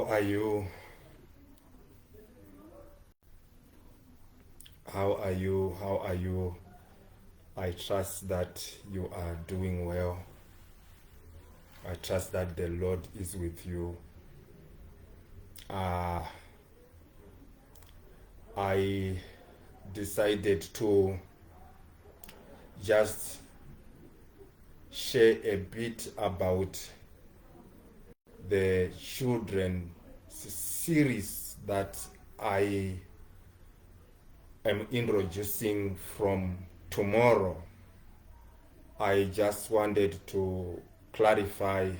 are you? How are you? How are you? I trust that you are doing well. I trust that the Lord is with you. I decided to just share a bit about the children series that I am introducing from tomorrow. I just wanted to clarify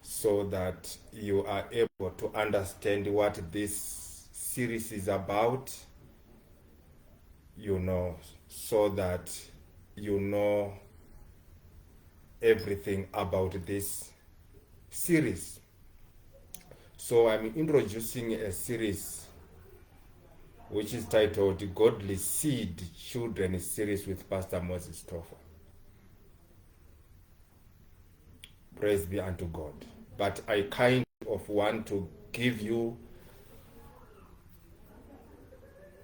so that you are able to understand what this series is about, so that you know everything about this series. So I'm introducing a series which is titled Godly Seed Children Series with Pastor Moses Toffa. Praise be unto God. But I kind of want to give you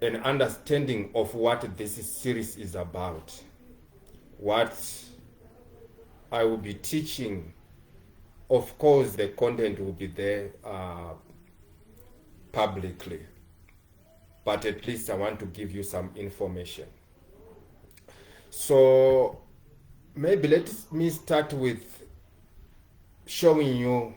an understanding of what this series is about. What I will be teaching, of course, the content will be there publicly. But at least I want to give you some information. So maybe let me start with showing you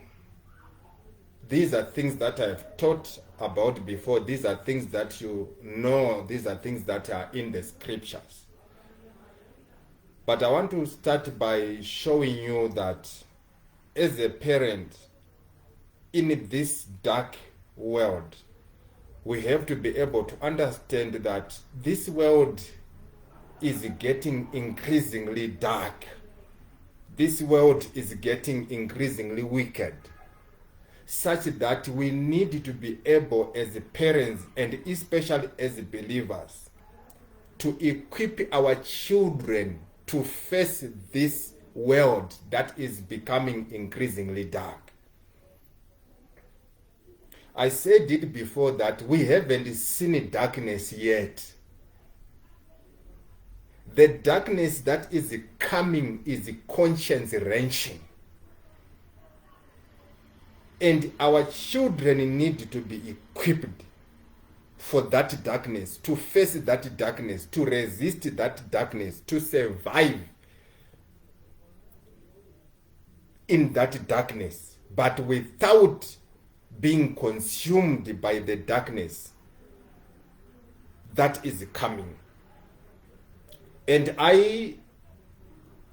these are things that I've taught about before. These are things that you know. These are things that are in the scriptures. But I want to start by showing you that as a parent in this dark world, we have to be able to understand that this world is getting increasingly dark. This world is getting increasingly wicked, such that we need to be able as parents and especially as believers to equip our children to face this world that is becoming increasingly dark. I said it before that we haven't seen darkness yet. The darkness that is coming is conscience-wrenching. And our children need to be equipped for that darkness, to face that darkness, to resist that darkness, to survive in that darkness, but without being consumed by the darkness that is coming. And I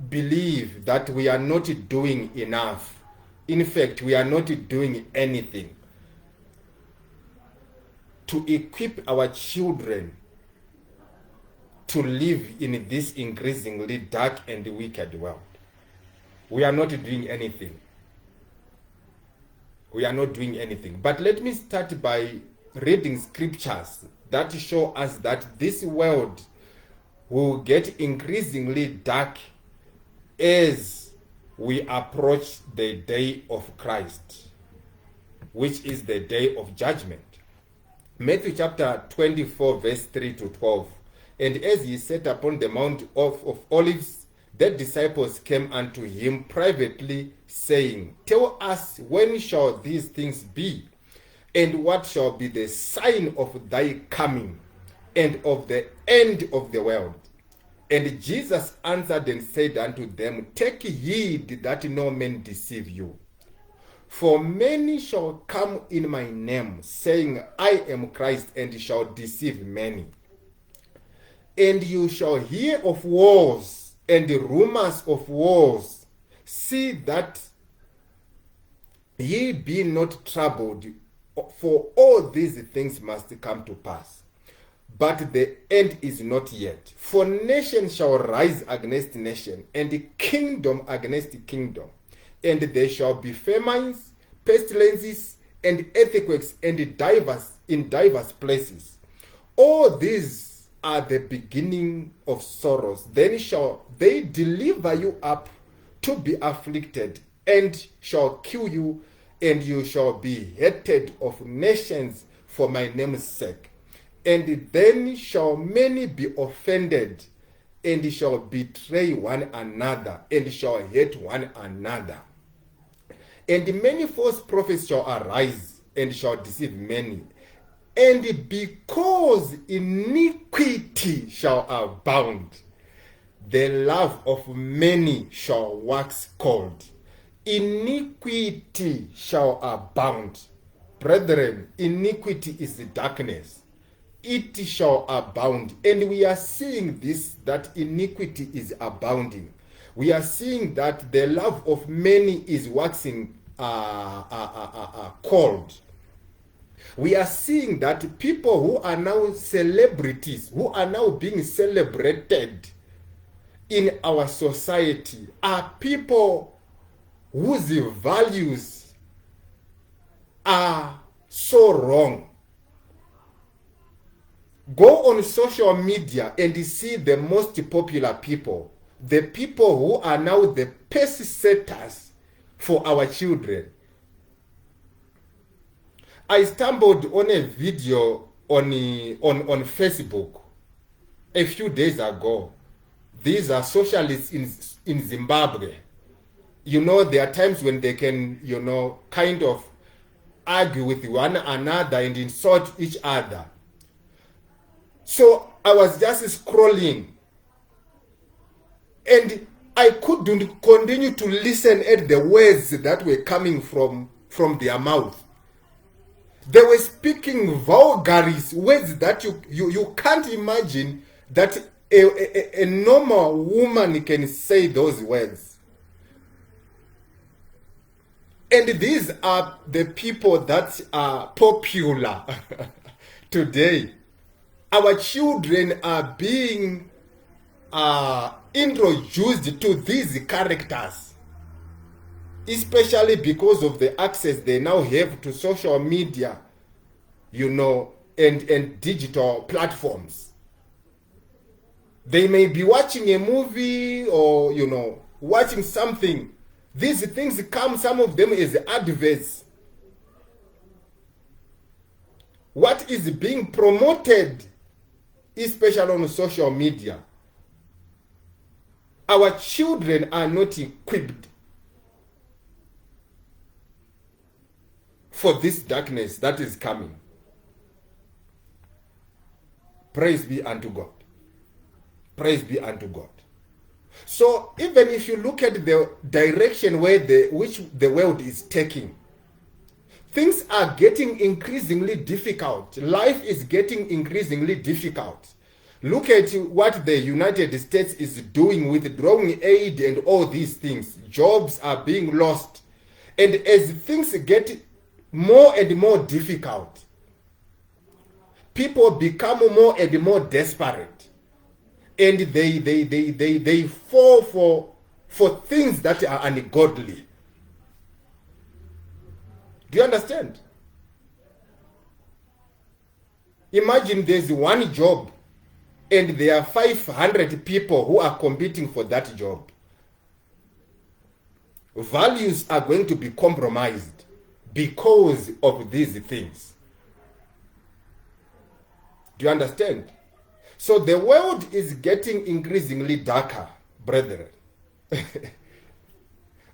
believe that we are not doing enough. In fact, we are not doing anything to equip our children to live in this increasingly dark and wicked world. We are not doing anything. We are not doing anything. But let me start by reading scriptures that show us that this world will get increasingly dark as we approach the day of Christ, which is the day of judgment. Matthew chapter 24, verse 3 to 12. And as he sat upon the Mount of Olives, the disciples came unto him privately, saying, Tell us, when shall these things be? And what shall be the sign of thy coming and of the end of the world? And Jesus answered and said unto them, Take heed that no man deceive you. For many shall come in my name, saying, I am Christ, and shall deceive many. And you shall hear of wars and rumors of wars. See that ye be not troubled, for all these things must come to pass. But the end is not yet. For nation shall rise against nation, and kingdom against kingdom. And there shall be famines, pestilences, and earthquakes, and in diverse places. All these are the beginning of sorrows. Then shall they deliver you up to be afflicted, and shall kill you, and you shall be hated of nations for my name's sake. And then shall many be offended, and shall betray one another, and shall hate one another. And many false prophets shall arise, and shall deceive many. And because iniquity shall abound, the love of many shall wax cold. Iniquity shall abound. Brethren, iniquity is darkness. It shall abound. And we are seeing this, that iniquity is abounding. We are seeing that the love of many is waxing cold. We are seeing that people who are now celebrities, who are now being celebrated in our society, are people whose values are so wrong. Go on social media and see the most popular people, the people who are now the pace setters for our children. I stumbled on a video on Facebook a few days ago. These are socialists in Zimbabwe. You know, there are times when they can, kind of argue with one another and insult each other. So I was just scrolling, and I couldn't continue to listen at the words that were coming from their mouth. They were speaking vulgaris, words that you can't imagine that a normal woman can say those words. And these are the people that are popular today. Our children are being introduced to these characters, especially because of the access they now have to social media, and digital platforms. They may be watching a movie or, watching something. These things come, some of them, as adverts. What is being promoted, especially on social media, our children are not equipped for this darkness that is coming. Praise be unto God. Praise be unto God. So even if you look at the direction which the world is taking, things are getting increasingly difficult. Life is getting increasingly difficult. Look at what the United States is doing with drawing aid and all these things. Jobs are being lost. And as things get more and more difficult, people become more and more desperate. And they fall for things that are ungodly. Do you understand? Imagine there's one job and there are 500 people who are competing for that job. Values are going to be compromised because of these things. Do you understand? So the world is getting increasingly darker, brethren.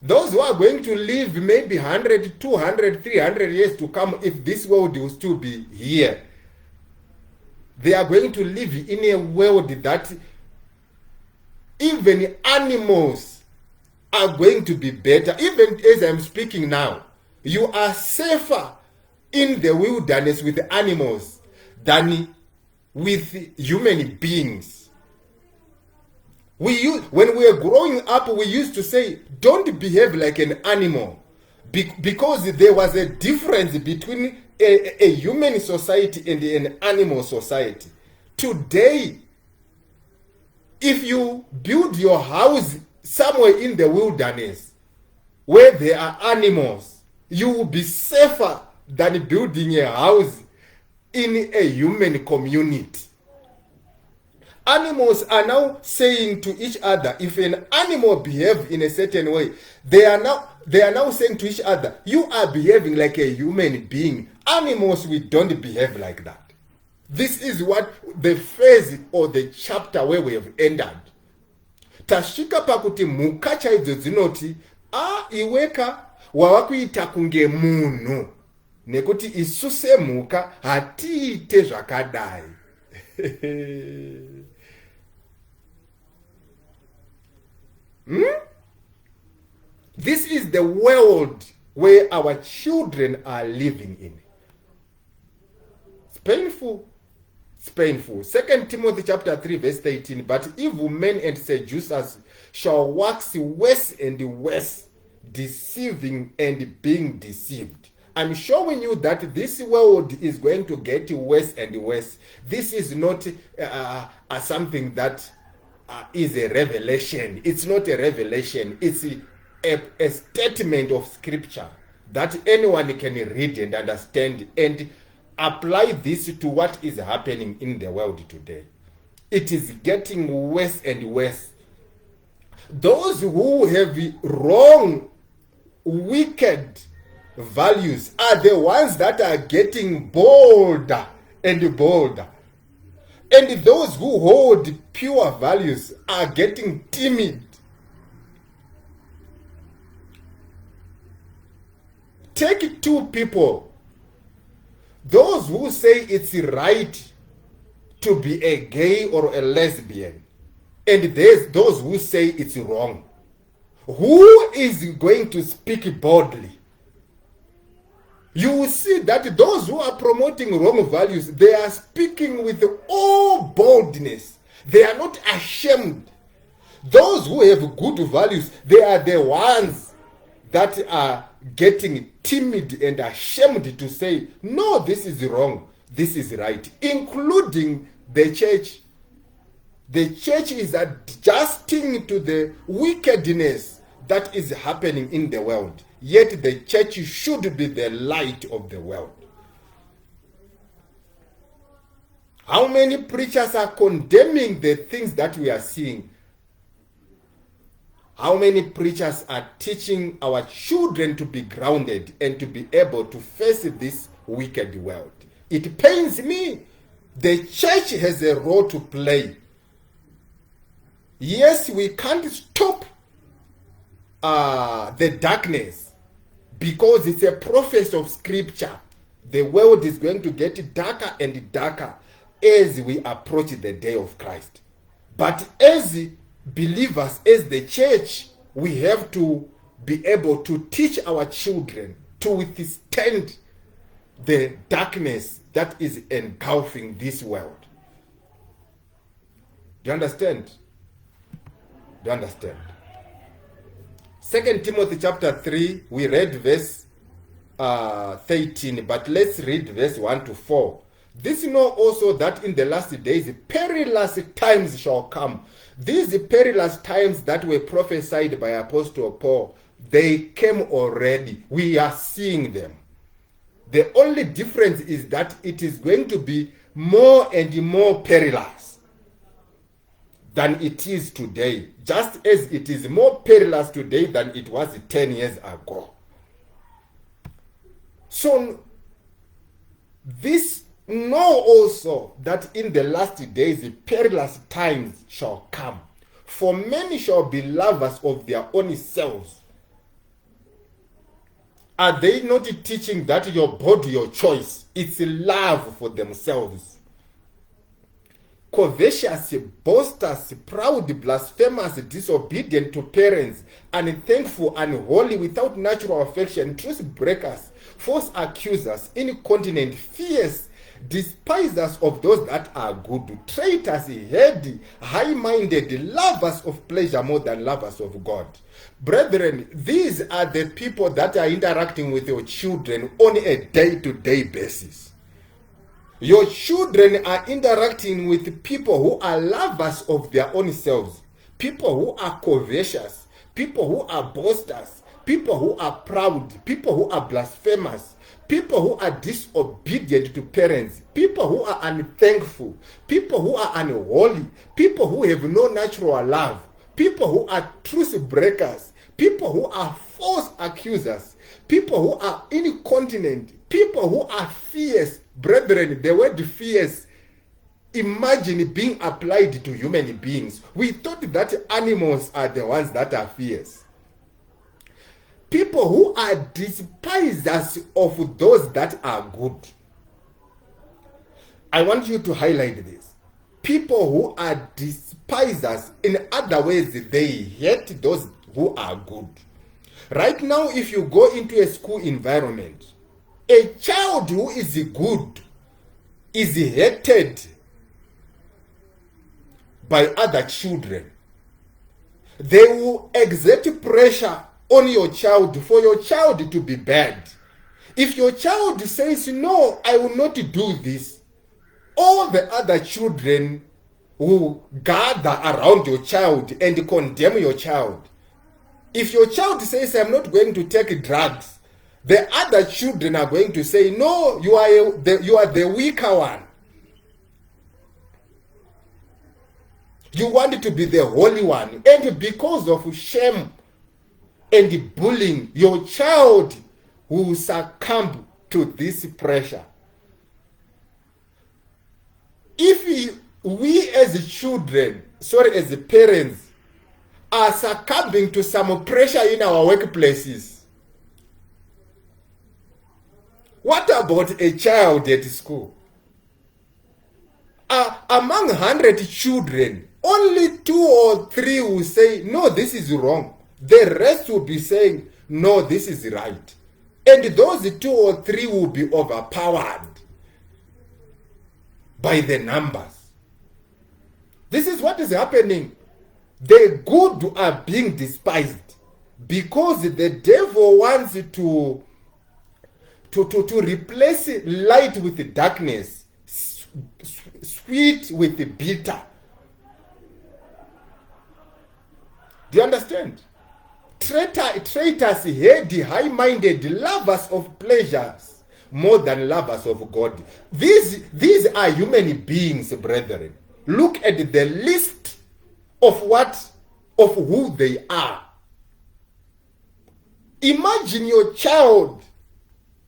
Those who are going to live maybe 100, 200, 300 years to come, if this world will still be here, they are going to live in a world that even animals are going to be better. Even as I'm speaking now, you are safer in the wilderness with animals than with human beings. When we were growing up, we used to say, don't behave like an animal, because there was a difference between a human society and an animal society. Today, if you build your house somewhere in the wilderness where there are animals, you will be safer than building a house in a human community. Animals are now saying to each other, if an animal behaves in a certain way, they are now saying to each other, you are behaving like a human being. Animals, we don't behave like that. This is what the phase or the chapter where we have ended. Tashika pakuti mhuka chaidzo dzinoti, iweka wawakuita kunge munhu, nekuti isu semhuka hatiite zvakadai. This is the world where our children are living in. It's painful. It's painful. 2 Timothy chapter 3 verse 18. But evil men and seducers shall wax worse and worse, deceiving and being deceived. I'm showing you that this world is going to get worse and worse. This is not something that is a revelation. It's not a revelation. It's a statement of scripture that anyone can read and understand and apply this to what is happening in the world today. It is getting worse and worse. Those who have wrong, wicked values are the ones that are getting bolder and bolder. And those who hold pure values are getting timid. Take two people. Those who say it's right to be a gay or a lesbian, and there's those who say it's wrong. Who is going to speak boldly? You will see that those who are promoting wrong values, they are speaking with all boldness. They are not ashamed. Those who have good values, they are the ones that are getting timid and ashamed to say, no, this is wrong, this is right, including the church. The church is adjusting to the wickedness that is happening in the world. Yet the church should be the light of the world. How many preachers are condemning the things that we are seeing? How many preachers are teaching our children to be grounded and to be able to face this wicked world? It pains me. The church has a role to play. Yes, we can't stop the darkness, because it's a prophecy of scripture. The world is going to get darker and darker as we approach the day of Christ. But as believers, as the church, we have to be able to teach our children to withstand the darkness that is engulfing this world. Do you understand? Do you understand? 2 Timothy chapter 3, we read verse 13, but let's read verse 1 to 4. This know also that in the last days perilous times shall come. These perilous times that were prophesied by Apostle Paul, they came already. We are seeing them. The only difference is that it is going to be more and more perilous than it is today, just as it is more perilous today than it was 10 years ago. So this know also that in the last days perilous times shall come. For many shall be lovers of their own selves. Are they not teaching that your body, your choice? It's love for themselves. Covetous, boasters, proud, blasphemous, disobedient to parents, unthankful, unholy, without natural affection, truth breakers, false accusers, incontinent, fierce, despisers of those that are good, traitors, heady, high-minded, lovers of pleasure more than lovers of God. Brethren, these are the people that are interacting with your children on a day-to-day basis. Your children are interacting with people who are lovers of their own selves, people who are covetous, people who are boasters, people who are proud, people who are blasphemous, people who are disobedient to parents, people who are unthankful, people who are unholy, people who have no natural love, people who are truth breakers, people who are false accusers, people who are incontinent, people who are fierce. Brethren, the word fierce, imagine being applied to human beings. We thought that animals are the ones that are fierce. People who are despisers of those that are good. I want you to highlight this. People who are despisers, in other words, they hate those who are good. Right now, if you go into a school environment, a child who is good is hated by other children. They will exert pressure on your child for your child to be bad. If your child says, no, I will not do this, all the other children will gather around your child and condemn your child. If your child says, I'm not going to take drugs, the other children are going to say, no, you are the weaker one. You want to be the holy one. And because of shame and bullying, your child will succumb to this pressure. If we as children, as parents, are succumbing to some pressure in our workplaces, what about a child at school? Among 100 children, only 2 or 3 will say, no, this is wrong. The rest will be saying, no, this is right. And those 2 or 3 will be overpowered by the numbers. This is what is happening. The good are being despised because the devil wants to replace light with darkness, sweet with bitter. Do you understand? Traitors, heady, high-minded, lovers of pleasures more than lovers of God. These are human beings, brethren. Look at the list of who they are. Imagine your child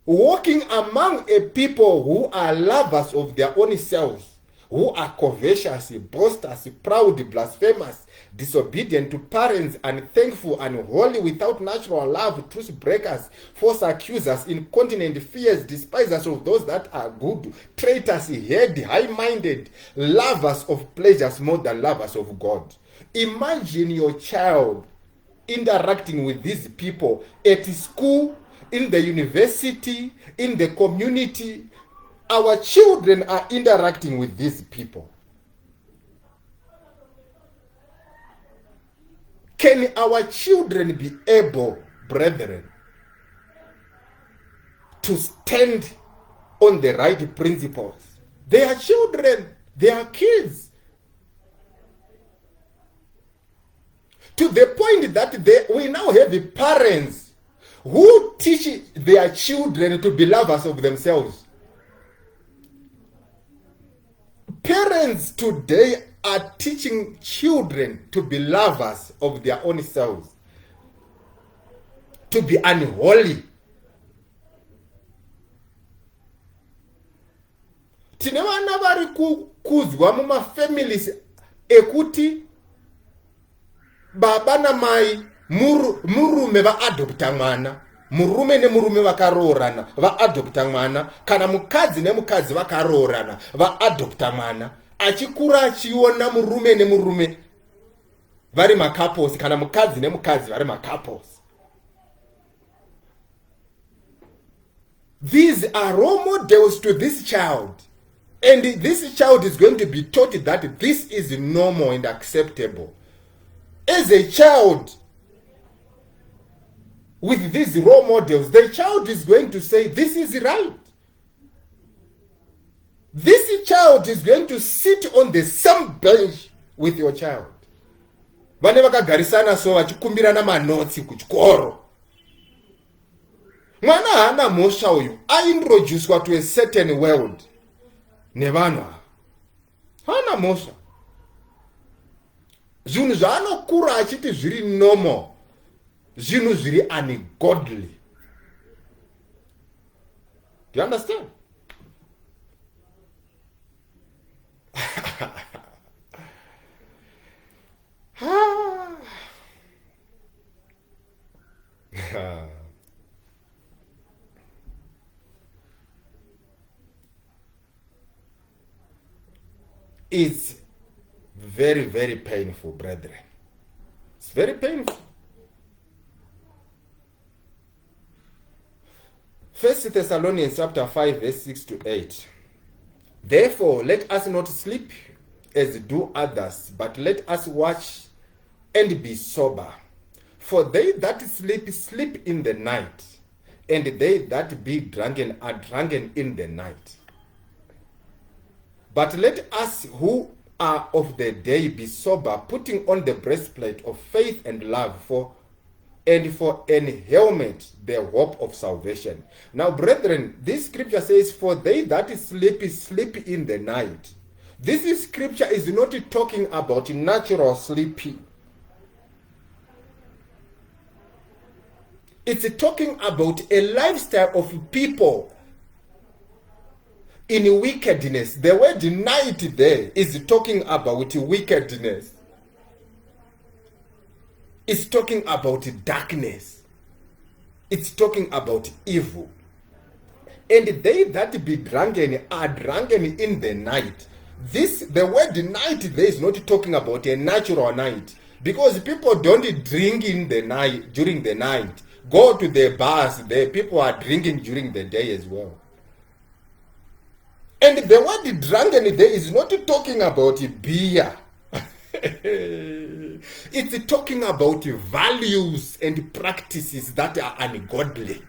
walking among a people who are lovers of their own selves, who are covetous, boasters, proud, blasphemous, disobedient to parents, unthankful, unholy, without natural love, truth breakers, false accusers, incontinent, fierce, despisers of those that are good, traitors, heady, high-minded, lovers of pleasures more than lovers of God. Imagine your child interacting with these people at school, in the university, in the community. Our children are interacting with these people. Can our children be able, brethren, to stand on the right principles? They are children. They are kids. To the point that we now have parents who teach their children to be lovers of themselves. Parents today are teaching children to be lovers of their own selves, to be unholy. Tine vana vari kuzwa muma families ekuti baba na mai murume va adopta mwana, murume nemurume vakaroorana va adopta mwana, kana mukadzi nemukadzi vakaroorana va adopta mwana. Achikura achiona murume nemurume vari macouples, kana mukadzi nemukadzi vari macouples. These are role models to this child. And this child is going to be taught that this is normal and acceptable. As a child, with these role models, the child is going to say, this is right. This child is going to sit on the same bench with your child. Vane vakagarisana so vachikumbirana manotsi kuchikoro. Mwana hana mhosva uyu aintroducwa to a certain world nevanhu ava. Hana mhosva. Zvinhu zvaanokura achiti zviri normal, zvinhu zviri ungodly. Do you understand? It's very, very painful, brethren. It's very painful. 1 Thessalonians chapter 5, verse 6 to 8. Therefore, let us not sleep as do others, but let us watch and be sober. For they that sleep, sleep in the night, and they that be drunken are drunken in the night. But let us who are of the day be sober, putting on the breastplate of faith and love, and for an helmet the hope of salvation. Now, brethren, this scripture says, for they that sleep in the night. This scripture is not talking about natural sleeping. It's talking about a lifestyle of people in wickedness. The word night there is talking about wickedness. It's talking about darkness. It's talking about evil. And they that be drunken are drunken in the night. The word night there is not talking about a natural night, because people don't drink in the night during the night. Go to the bars, the people are drinking during the day as well. And the word drunken there is not talking about beer. It's talking about values and practices that are ungodly.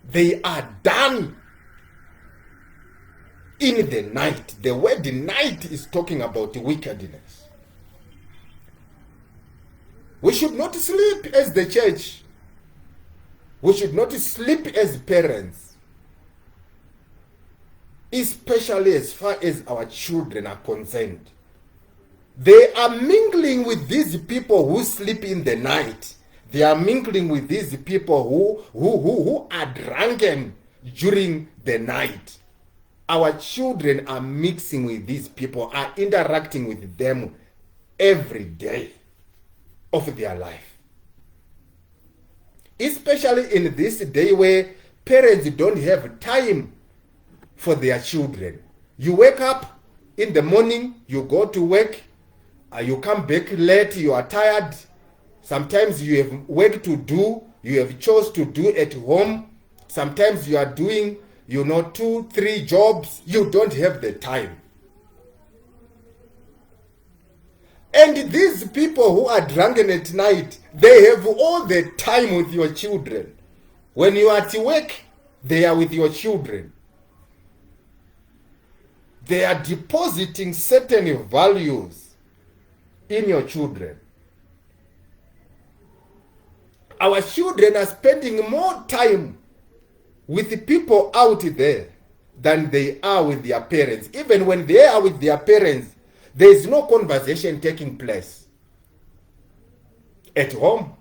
They are done in the night. The word night is talking about wickedness. We should not sleep as the church. We should not sleep as parents, especially as far as our children are concerned. They are mingling with these people who sleep in the night. They are mingling with these people who are drunken during the night. Our children are mixing with these people, are interacting with them every day of their life. Especially in this day where parents don't have time for their children. You wake up in the morning, you go to work, you come back late, you are tired. Sometimes you have work to do, you have chores to do at home. Sometimes you are doing, 2-3 jobs. You don't have the time. And these people who are drunken at night, they have all the time with your children. When you are at work, they are with your children. They are depositing certain values in your children. Our children are spending more time with the people out there than they are with their parents. Even when they are with their parents, there is no conversation taking place at home.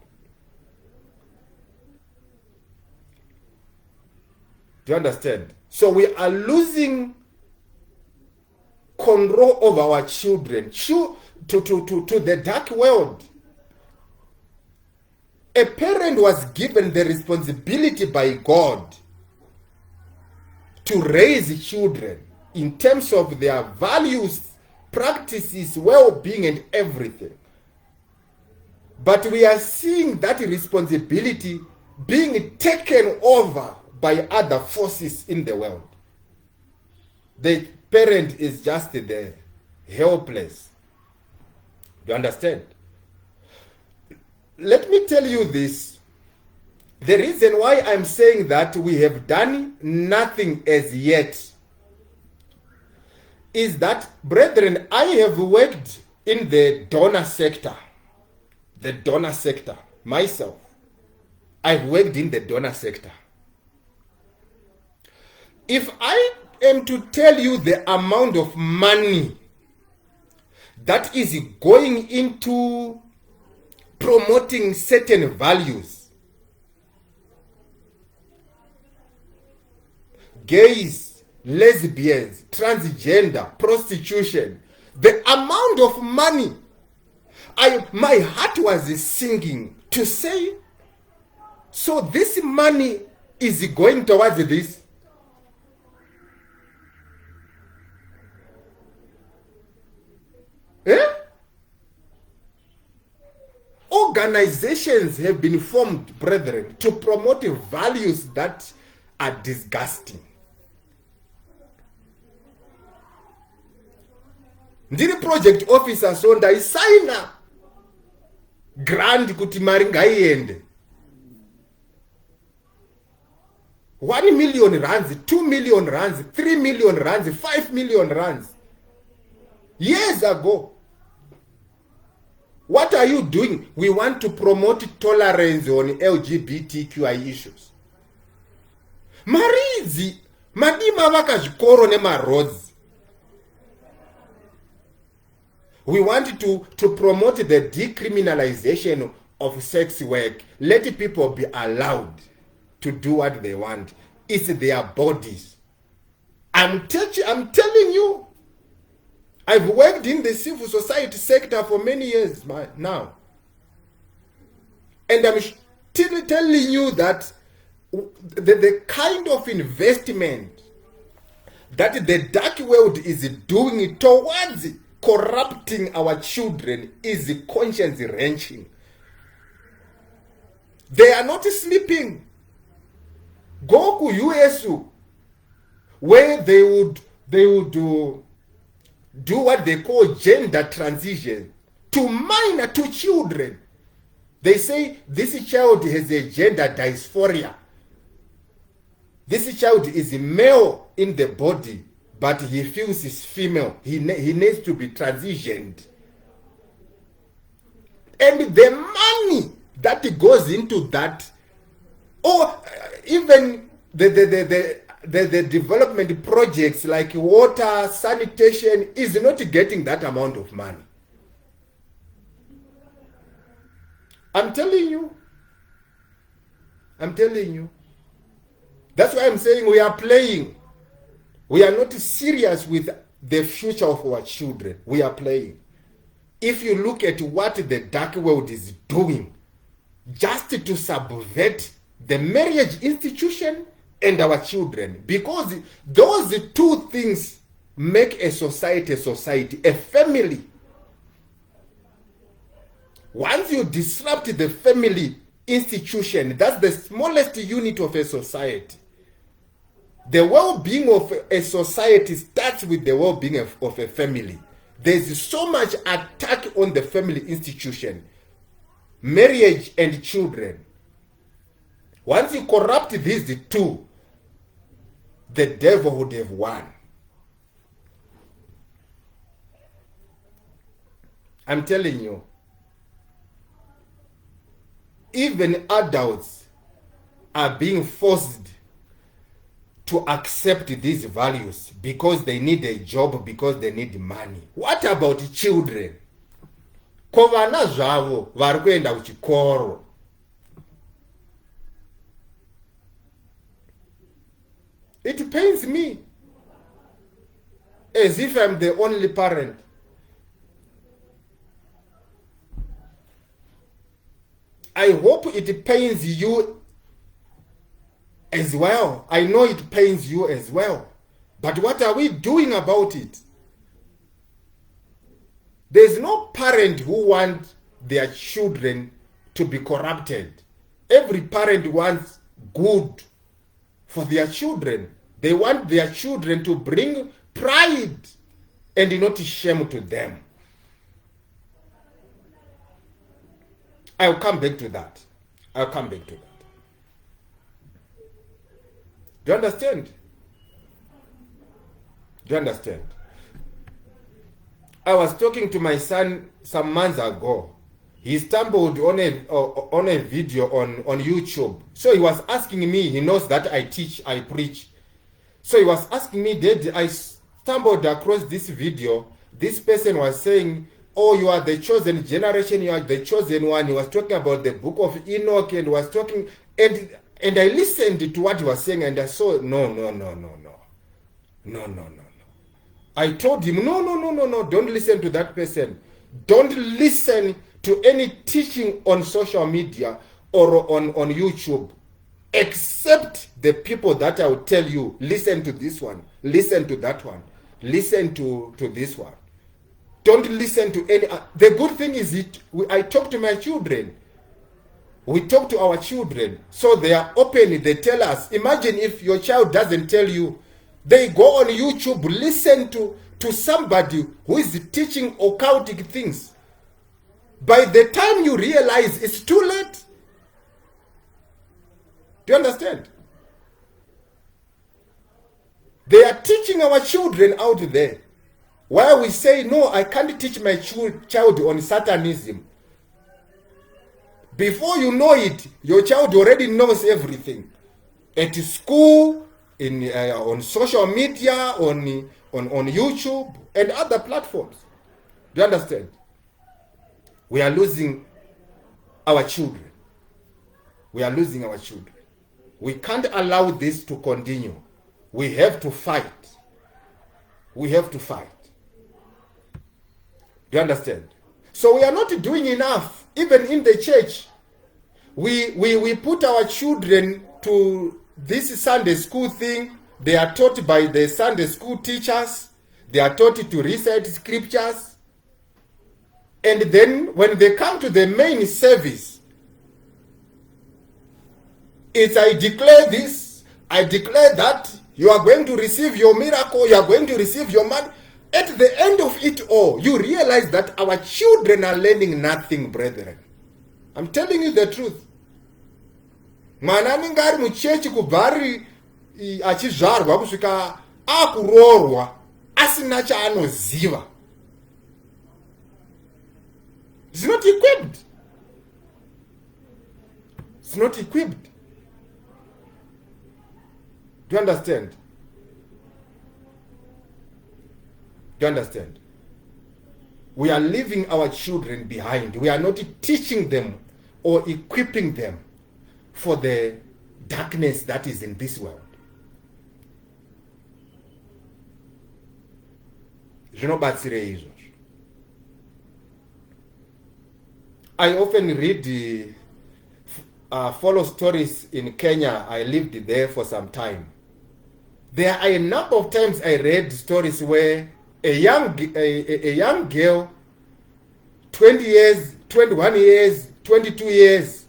Do you understand? So we are losing control of our children to the dark world. A parent was given the responsibility by God to raise children in terms of their values, practices, well-being, and everything. But we are seeing that responsibility being taken over by other forces in the world. The parent is just there, helpless. You understand? Let me tell you this. The reason why I'm saying that we have done nothing as yet is that, brethren, I have worked in the donor sector myself. I've worked in the donor sector. If I am to tell you the amount of money that is going into promoting certain values, gays, lesbians, transgender, prostitution, the amount of money, my heart was singing to say, so this money is going towards this. Organizations have been formed, brethren, to promote values that are disgusting. Ndiri project officer, so ndaisaina grant kuti mari ngaiende 1 million rands, 2 million rands, 3 million rands, 5 million rands years ago. What are you doing? We want to promote tolerance on LGBTQI issues. Marizi madima vakazvikoro nemaroads. We want to promote the decriminalization of sex work. Let people be allowed to do what they want. It's their bodies. I'm telling you, I've worked in the civil society sector for many years now. And I'm still telling you that the kind of investment that the dark world is doing towards corrupting our children is conscience wrenching. They are not sleeping. Go to USU, where they would do what they call gender transition to minor, to children. They say this child has a gender dysphoria. This child is male in the body, but he feels he's female. He needs to be transitioned. And the money that goes into that, or even the development projects like water, sanitation, is not getting that amount of money. I'm telling you. That's why I'm saying we are playing. We are not serious with the future of our children. We are playing. If you look at what the dark world is doing, just to subvert the marriage institution and our children, because those two things make a society, a family. Once you disrupt the family institution, that's the smallest unit of a society. The well-being of a society starts with the well-being of a family. There's so much attack on the family institution, marriage and children. Once you corrupt these two, the devil would have won. I'm telling you, even adults are being forced to accept these values because they need a job, because they need money. What about children? Kovana zvavo vari kuenda kuchikoro. It pains me as if I'm the only parent. I hope it pains you as well. I know it pains you as well. But what are we doing about it? There's no parent who wants their children to be corrupted. Every parent wants good for their children. They want their children to bring pride and not shame to them. I'll come back to that. Do you understand? I was talking to my son some months ago. he stumbled on a video on YouTube. So he was asking me, he knows that I teach, I preach. So he was asking me, Daddy, I stumbled across this video. This person was saying, oh, you are the chosen generation, you are the chosen one. He was talking about the book of Enoch and was talking, and I listened to what he was saying, and I saw, no. I told him, no, don't listen to that person. Don't listen to any teaching on social media or on YouTube, except the people that I will tell you, listen to this one, listen to that one, listen to this one. Don't listen to any. The good thing is I talk to my children. We talk to our children. So they are open. They tell us. Imagine if your child doesn't tell you. They go on YouTube, listen to somebody who is teaching occultic things. By the time you realize, it's too late. Do you understand? They are teaching our children out there. While we say, no, I can't teach my child on Satanism. Before you know it, your child already knows everything. At school, on social media, on YouTube, and other platforms. Do you understand? We are losing our children. We are losing our children. We can't allow this to continue. We have to fight. We have to fight. Do you understand? So we are not doing enough. Even in the church, we put our children to this Sunday school thing. They are taught by the Sunday school teachers. They are taught to recite scriptures. And then when they come to the main service, it's I declare this, I declare that, you are going to receive your miracle, you are going to receive your money. At the end of it all, you realize that our children are learning nothing, brethren. I'm telling you the truth. Mwana anenge ari muchechi kubvari achizvarwa kusvika akuroorwa asina chaanoziva. It's not equipped. It's not equipped. Do you understand? Do you understand? We are leaving our children behind. We are not teaching them or equipping them for the darkness that is in this world. Zvinobatsira izvozvo. I often read follow stories in Kenya. I lived there for some time. There are a number of times I read stories where a young girl, 20 years, 21 years, 22 years,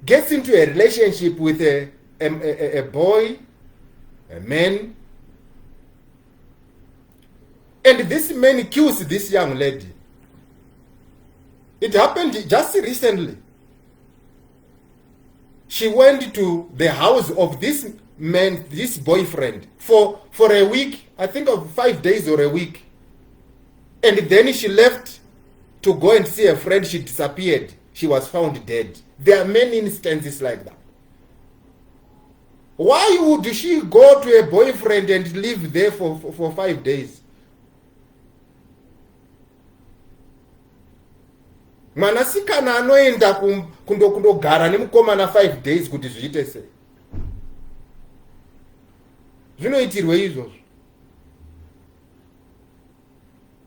gets into a relationship with a boy, a man, and this man kills this young lady. It happened just recently. She went to the house of this man, this boyfriend, for a week, I think of 5 days or a week. And then she left to go and see a friend. She disappeared. She was found dead. There are many instances like that. Why would she go to a boyfriend and live there for 5 days? Mwanasikana anoenda kundogara nemukomana 5 days kuti zviite sei? Zvinoitirwe izvozvo.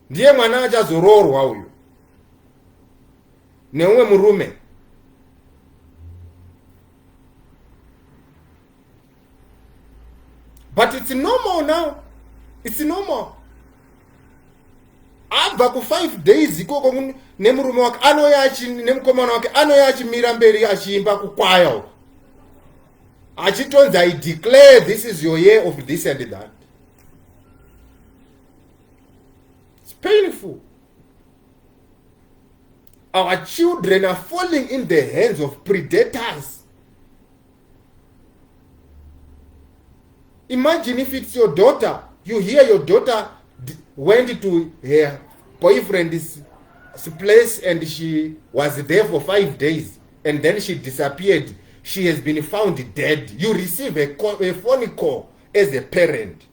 Ndiye mwana achazoroorwa uyu neumwe murume. But it's normal now. It's normal. Abva ku 5 days ikoko nemurume wake anoya nemukomana wake anoya achimira mberi achiimba kukwaya. Achitonzi, I declare this is your year of this and that. It's painful. Our children are falling in the hands of predators. Imagine if it's your daughter. You hear your daughter went to her boyfriend's place and she was there for 5 days and then she disappeared, she has been found dead, you receive a phone call as a parent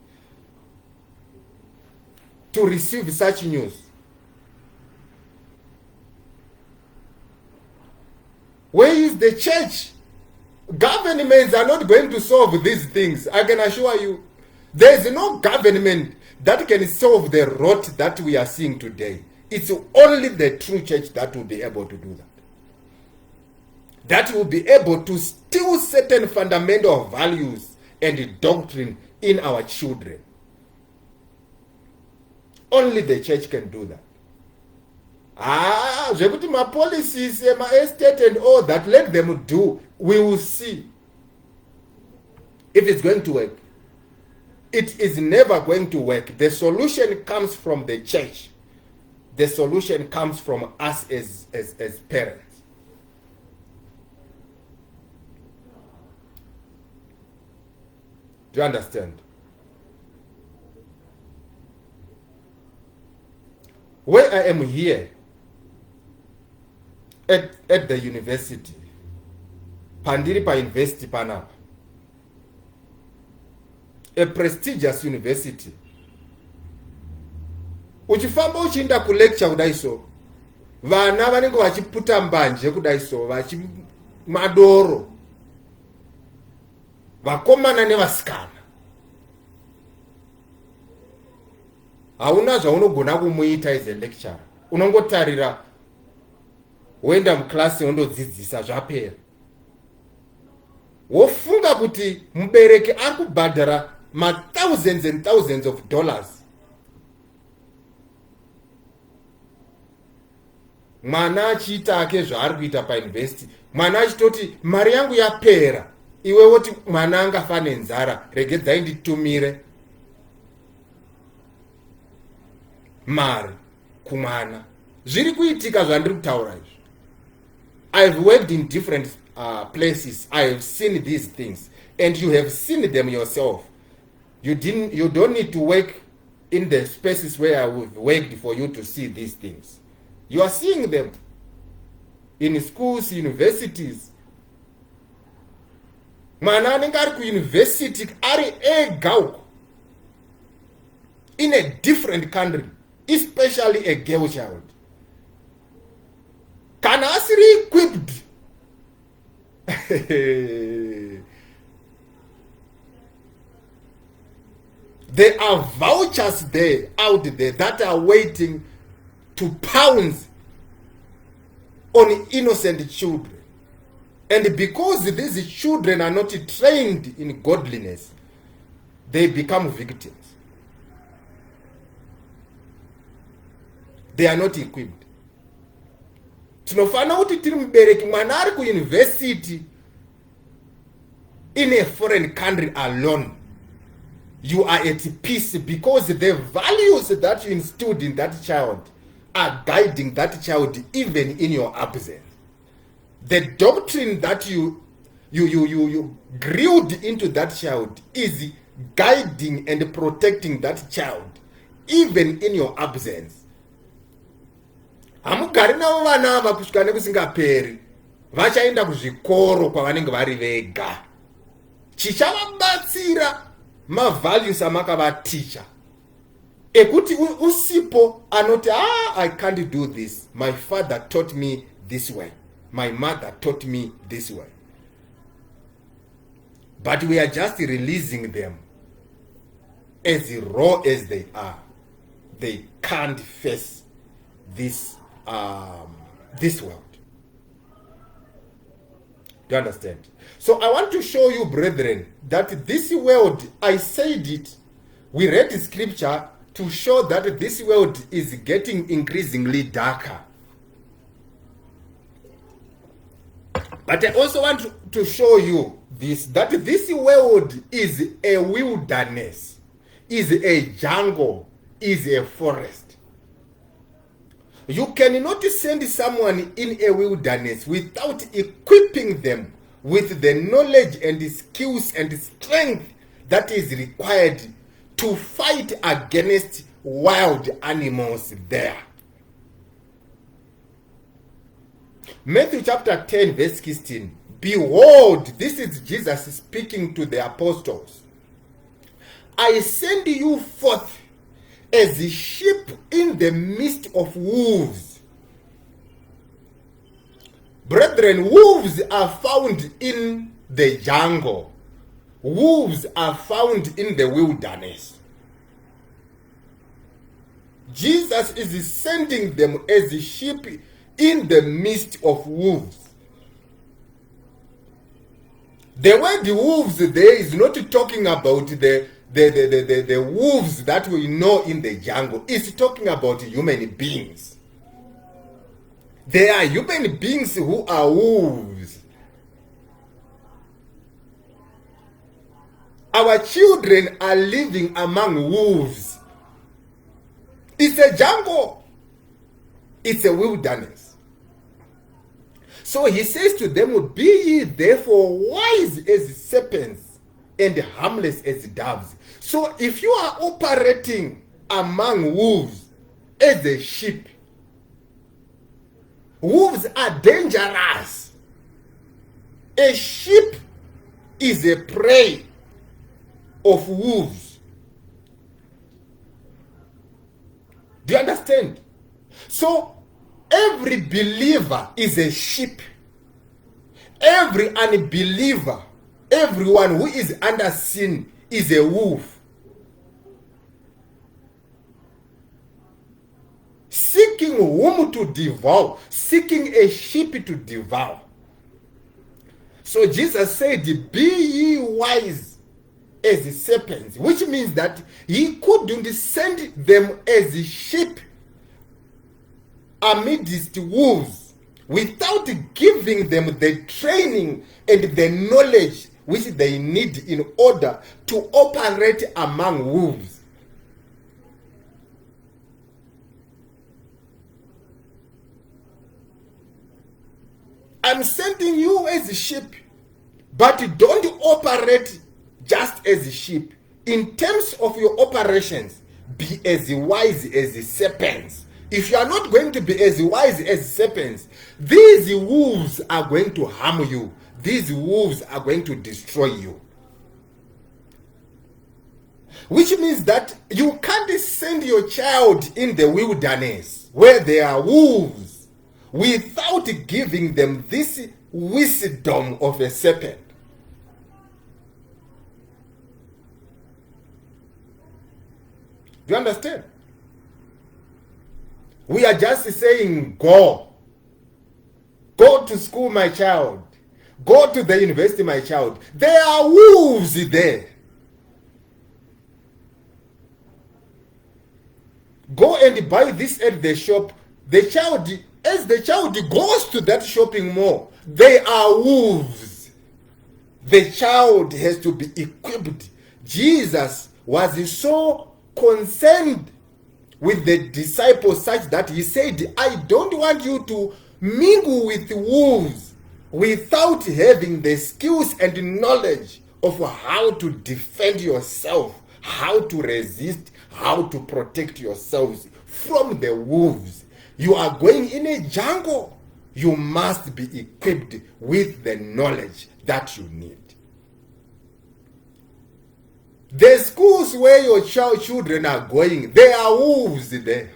to receive such news. Where is the church? Governments are not going to solve these things. I can assure you. There is no government that can solve the rot that we are seeing today. It's only the true church that will be able to do that. That will be able to still certain fundamental values and doctrine in our children. Only the church can do that. Zvekuti my policies, my estate and all that, let them do. We will see if it's going to work. It is never going to work. The solution comes from the church. The solution comes from us as parents. Do you understand? Where I am here at the university, pandiri pa university panapa, a prestigious university, uchifamba uchienda ku lecture kudai so, vana vanenge vachiputa mbanje kudai so, madoro, vakomana nevasikana. Hauna zvaunogona kumuita as a lecturer. Unongotarira woenda muklasi undodzidzisa zvapera. Wofunga kuti mubereki ari kubhadhara thousands and thousands of dollars. Mwana achiita ake zvaari kuita pa university. Mwana achitoti mari yangu yapera. Iwe woti mwana angafa nenzara, regedzai nditumire mari kumwana. Zviri kuitika zvandiri kutaura izvi. I've worked in different places. I have seen these things and you have seen them yourself. You don't need to work in the spaces where I've worked for you to see these things. You are seeing them in schools, universities. Mwana anenge ari ku university ari ega uko in a different country, especially a girl child. Kana asiri equipped. There are vouchers there, out there, that are waiting to pounce on innocent children. And because these children are not trained in godliness, they become victims. They are not equipped. Tinofana kuti tiri mubereki mwana ari ku university in a foreign country alone. You are at peace because the values that you instilled in that child are guiding that child even in your absence. The doctrine that you grilled into that child is guiding and protecting that child even in your absence. Hamugari navo vana ava kusvika nekusingaperi, vachaenda kuzvikoro kwavanenge vari vega. Chichavabatsira mavalues amakavaticha ekuti usipo anoti I can't do this, my father taught me this way, my mother taught me this way. But we are just releasing them as raw as they are. They can't face this world. Do you understand? So I want to show you, brethren, that this world, I said it, we read the scripture to show that this world is getting increasingly darker. But I also want to show you this, that this world is a wilderness, is a jungle, is a forest. You cannot send someone in a wilderness without equipping them with the knowledge and the skills and the strength that is required to fight against wild animals there. Matthew chapter 10 verse 16. Behold, this is Jesus speaking to the apostles. I send you forth as sheep in the midst of wolves. Brethren, wolves are found in the jungle. Wolves are found in the wilderness. Jesus is sending them as sheep in the midst of wolves. The word wolves there is not talking about the wolves that we know in the jungle. It's talking about human beings. There are human beings who are wolves. Our children are living among wolves. It's a jungle. It's a wilderness. So he says to them, be ye therefore wise as serpents and harmless as doves. So if you are operating among wolves as a sheep, wolves are dangerous. A sheep is a prey of wolves. Do you understand? So every believer is a sheep. Every unbeliever, everyone who is under sin is a wolf. Seeking whom to devour, seeking a sheep to devour. So Jesus said, be ye wise as serpents, which means that he couldn't send them as sheep amidst wolves without giving them the training and the knowledge which they need in order to operate among wolves. I'm sending you as a sheep, but don't operate just as a sheep. In terms of your operations, be as wise as serpents. If you are not going to be as wise as serpents, these wolves are going to harm you. These wolves are going to destroy you. Which means that you can't send your child in the wilderness where there are wolves without giving them this wisdom of a serpent. Do you understand? We are just saying, go. Go to school, my child. Go to the university, my child. There are wolves there. Go and buy this at the shop. As the child goes to that shopping mall, there are wolves. The child has to be equipped. Jesus was so concerned with the disciples such that he said, I don't want you to mingle with wolves without having the skills and knowledge of how to defend yourself, how to resist, how to protect yourselves from the wolves. You are going in a jungle. You must be equipped with the knowledge that you need. The schools where your children are going, there are wolves there.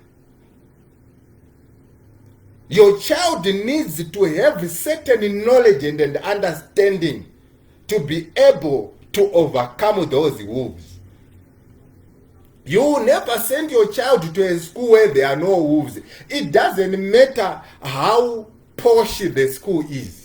Your child needs to have certain knowledge and understanding to be able to overcome those wolves. You will never send your child to a school where there are no wolves. It doesn't matter how posh the school is.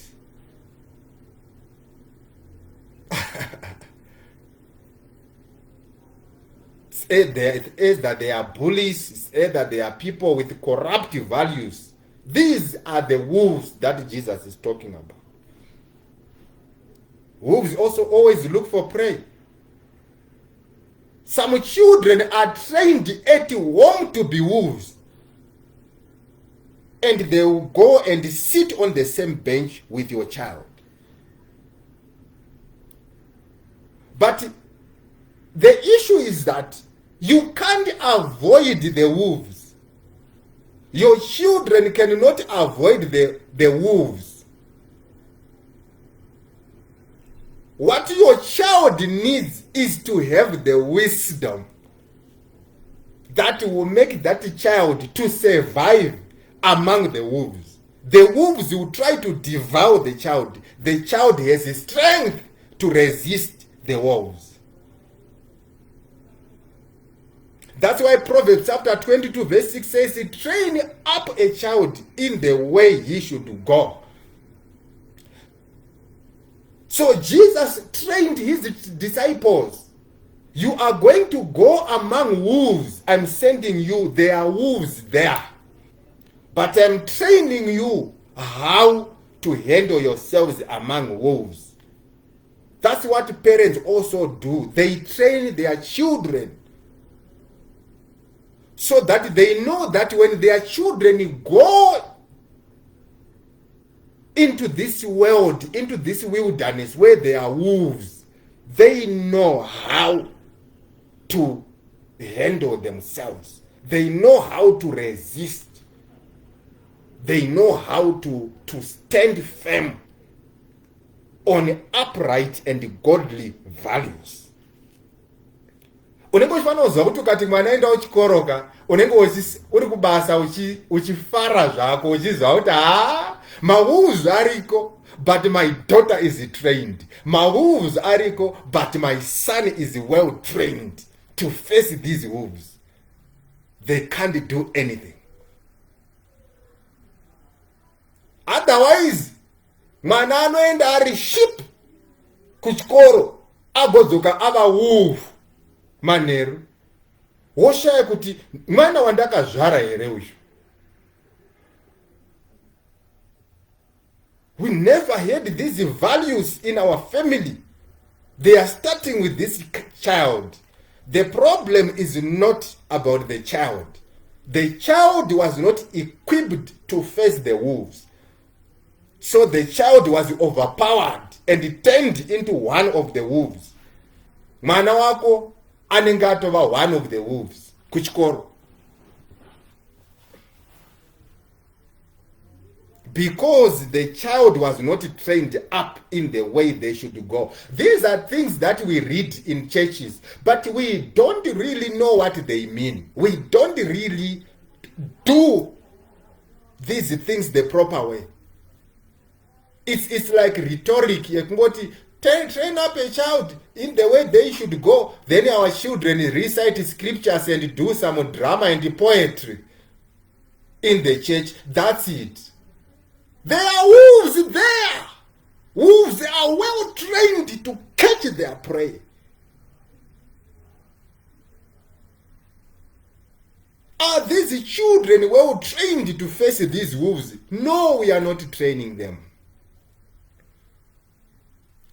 It is that they are bullies, it's either they are people with corrupt values. These are the wolves that Jesus is talking about. Wolves also always look for prey. Some children are trained at home to be wolves. And they will go and sit on the same bench with your child. But the issue is that you can't avoid the wolves. Your children cannot avoid the wolves. What your child needs is to have the wisdom that will make that child to survive among the wolves. The wolves will try to devour the child. The child has the strength to resist the wolves. That's why Proverbs chapter 22 verse 6 says, train up a child in the way he should go. So Jesus trained his disciples. You are going to go among wolves. I'm sending you. There are wolves there. But I'm training you how to handle yourselves among wolves. That's what parents also do. They train their children so that they know that when their children go into this world, into this wilderness where there are wolves, they know how to handle themselves. They know how to resist. They know how to stand firm on upright and godly values. Unenge uchifanoza kuti ukati mwana enda uchikoroka, unenge uri kubasa uchifara zvako uchiziva kuti mawolves ariko, but my daughter is trained. Mawolves ariko, but my son is well trained to face these wolves. They can't do anything. Otherwise, mwana anoenda ari sheep kuchikoro agodzoka ava wolf manheru. Woshaya kuti mwana wandakazvara here uyu. We never had these values in our family. They are starting with this child. The problem is not about the child. The child was not equipped to face the wolves. So the child was overpowered and turned into one of the wolves. Mwana wako anenge atova one of the wolves kuchikoro. Because the child was not trained up in the way they should go. These are things that we read in churches, but we don't really know what they mean. We don't really do these things the proper way. It's like rhetoric. Train up a child in the way they should go. Then our children recite scriptures and do some drama and poetry in the church. That's it. There are wolves there. Wolves are well trained to catch their prey. Are these children well trained to face these wolves? No, we are not training them.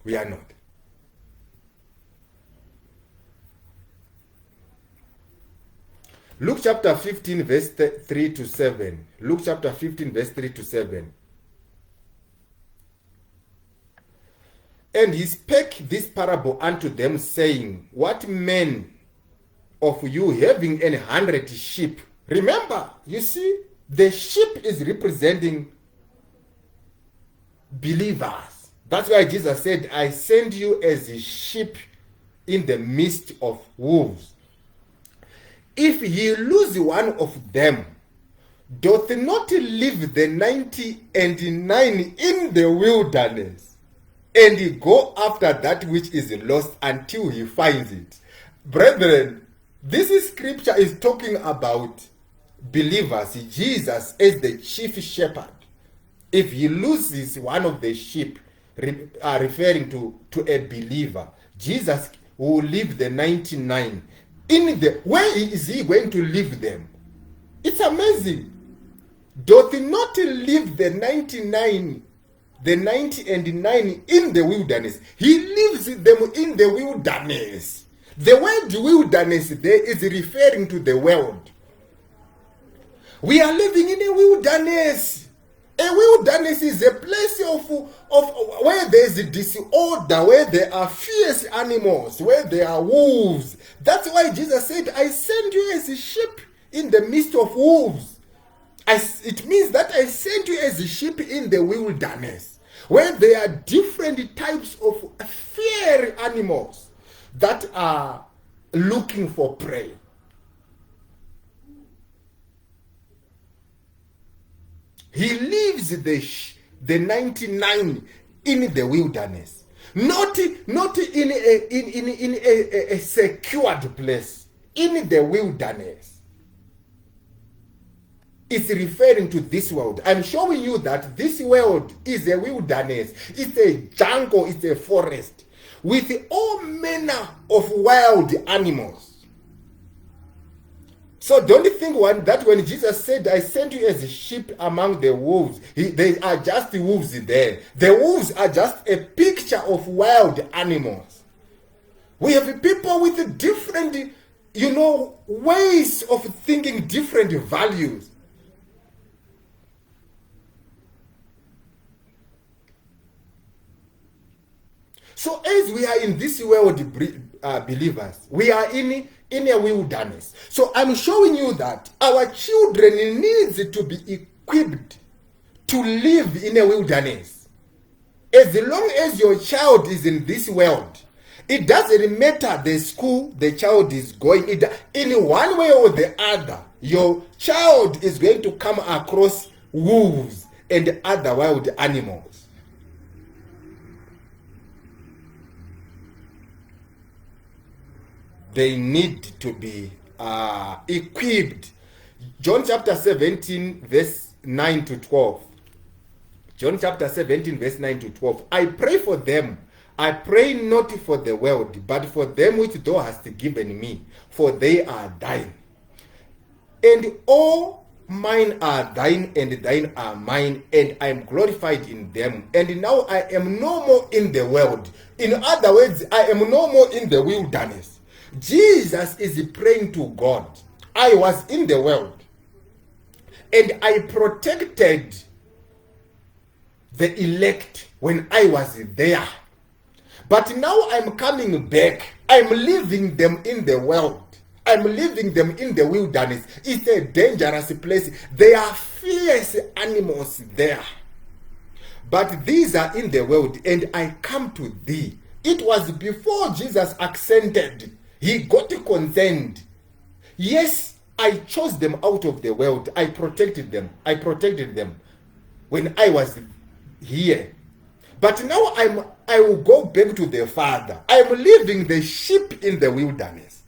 We are not. Luke chapter 15 verse 3 to 7. Luke chapter 15 verse 3 to 7. And he spake this parable unto them, saying, what man of you having 100 sheep? Remember, you see, the sheep is representing believers. That's why Jesus said, I send you as a sheep in the midst of wolves. If ye lose one of them, doth not leave the 99 in the wilderness, and he go after that which is lost until he finds it? Brethren, this scripture is talking about believers, Jesus as the chief shepherd. If he loses one of the sheep, referring to a believer, Jesus will leave the 99 in the where is he going to leave them? It's amazing. Doth he not leave the 99, the 99 in the wilderness? He leaves them in the wilderness. The word wilderness there is referring to the world. We are living in a wilderness. A wilderness is a place of where there is disorder, where there are fierce animals, where there are wolves. That's why Jesus said, I send you as a sheep in the midst of wolves. It means that I sent you as a sheep in the wilderness, where there are different types of fiery animals that are looking for prey. He leaves the 99 in the wilderness, not in a secured place, in the wilderness. It's referring to this world. I'm showing you that this world is a wilderness. It's a jungle, it's a forest with all manner of wild animals. So don't think that when Jesus said, I sent you as sheep among the wolves, they are just wolves there. The wolves are just a picture of wild animals. We have people with different, ways of thinking, different values. So as we are in this world, believers, we are in a wilderness. So I'm showing you that our children needs to be equipped to live in a wilderness. As long as your child is in this world, it doesn't matter the school the child is going. In one way or the other, your child is going to come across wolves and other wild animals. They need to be equipped. John chapter 17, verse 9 to 12. John chapter 17, verse 9 to 12. I pray for them. I pray not for the world, but for them which thou hast given me, for they are thine. And all mine are thine, and thine are mine, and I am glorified in them. And now I am no more in the world. In other words, I am no more in the wilderness. Jesus is praying to God. I was in the world, and I protected the elect when I was there. But now I'm coming back. I'm leaving them in the world. I'm leaving them in the wilderness. It's a dangerous place. There are fierce animals there. But these are in the world, and I come to thee. It was before Jesus ascended. He got concerned. Yes, I chose them out of the world. I protected them. I protected them when I was here. But now I will go back to the Father. I am leaving the sheep in the wilderness.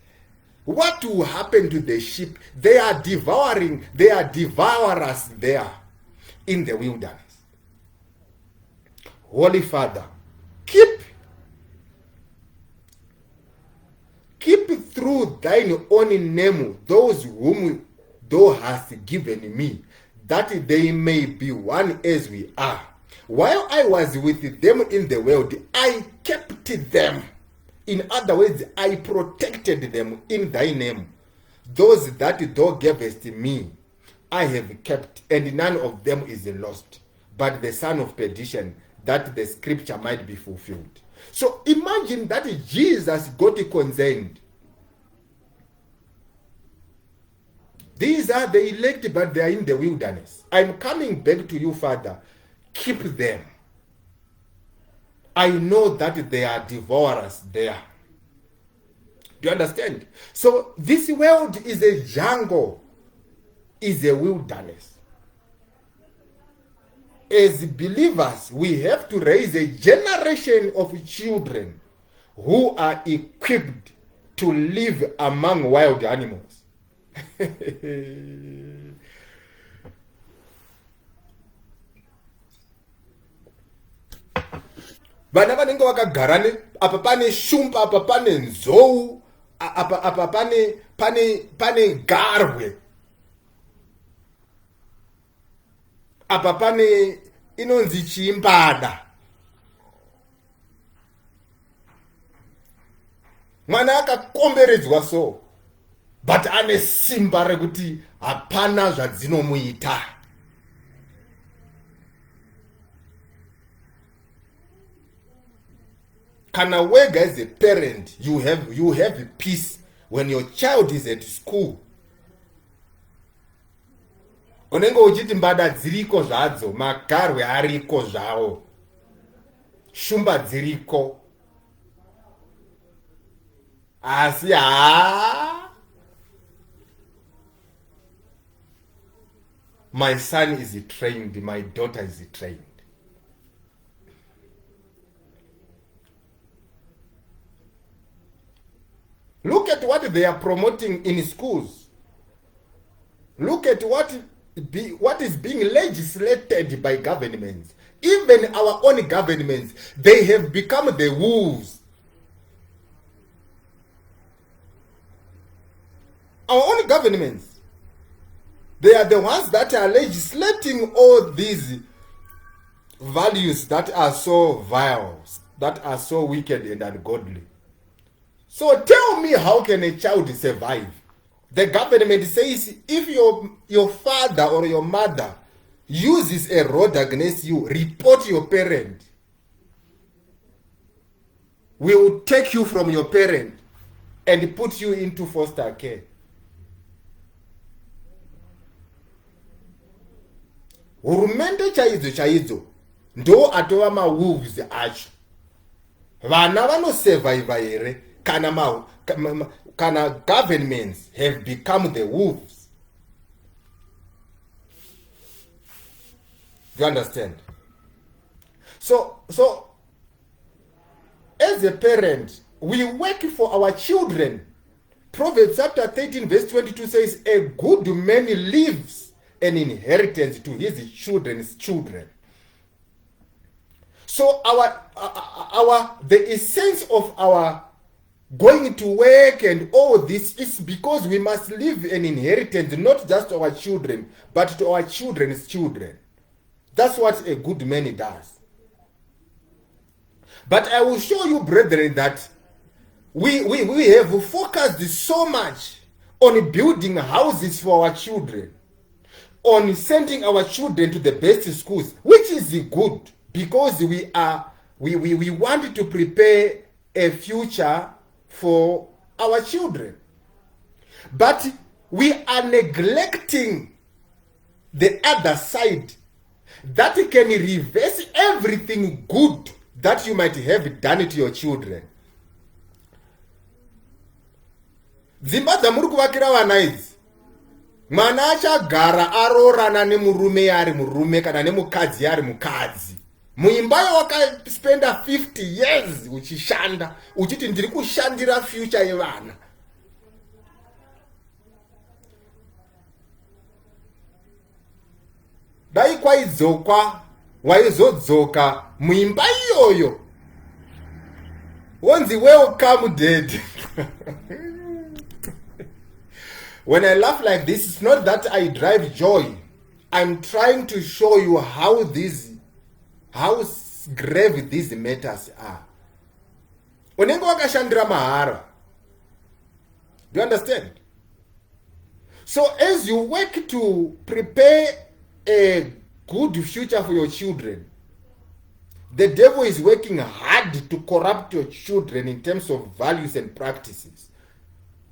What will happen to the sheep? They are devouring. They are devourers there in the wilderness. Holy Father, keep through thine own name those whom thou hast given me, that they may be one as we are. While I was with them in the world, I kept them. In other words, I protected them in thy name. Those that thou gavest me, I have kept, and none of them is lost, but the son of perdition, that the scripture might be fulfilled. So imagine that Jesus got concerned. These are the elect, but they are in the wilderness. I'm coming back to you, Father. Keep them. I know that they are devourers there. Do you understand? So this world is a jungle, is a wilderness. As believers, we have to raise a generation of children who are equipped to live among wild animals. Vana vanenge vakagara apa pane shumba, apa pane nzou, apa pane garwe, apa pane inonzi chimbada. Mwana akakomberedzwa so, but ane simba rekuti hapana zvadzinomuita. Kana wega as a parent, you have peace when your child is at school. unenge uchiti mbada dziriko zvadzo, magarwe ariko zvawo, shumba dziriko, asi my son is trained, my daughter is trained. Look at what they are promoting in schools. Look at what is being legislated by governments. Even our own governments, they have become the wolves. Our own governments, they are the ones that are legislating all these values that are so vile, that are so wicked and ungodly. So tell me, how can a child survive? The government says if your father or your mother uses a rod against you, report your parent. We will take you from your parent and put you into foster care. Hurumende chaidzo ndo atova wolves acho. Vana vanosurvive here kana governments have become the wolves. Do you understand? So as a parent, we work for our children. Proverbs chapter 13 verse 22 says, a good man leaves an inheritance to his children's children. So the essence of our going to work and all this is because we must leave an inheritance, not just to our children, but to our children's children. That's what a good man does. But I will show you, brethren, that we have focused so much on building houses for our children, on sending our children to the best schools, which is good because we want to prepare a future for our children. But we are neglecting the other side that can reverse everything good that you might have done to your children. Dzimba dzamuri kuvakira vana idzi, mwana achagara arorana nemurume ari murume kana nemukadzi ari mukadzi. Muimba wakaspenda 50 years uchishanda, uchiti ndiri kushandira future yevana. Dai kwaidzokwa waizodzoka muimba iyoyo, wonzi welcome dead. When I laugh like this, it's not that I drive joy. I'm trying to show you how grave these matters are. Unenge wakashandira mahara. Do you understand? So as you work to prepare a good future for your children, the devil is working hard to corrupt your children in terms of values and practices,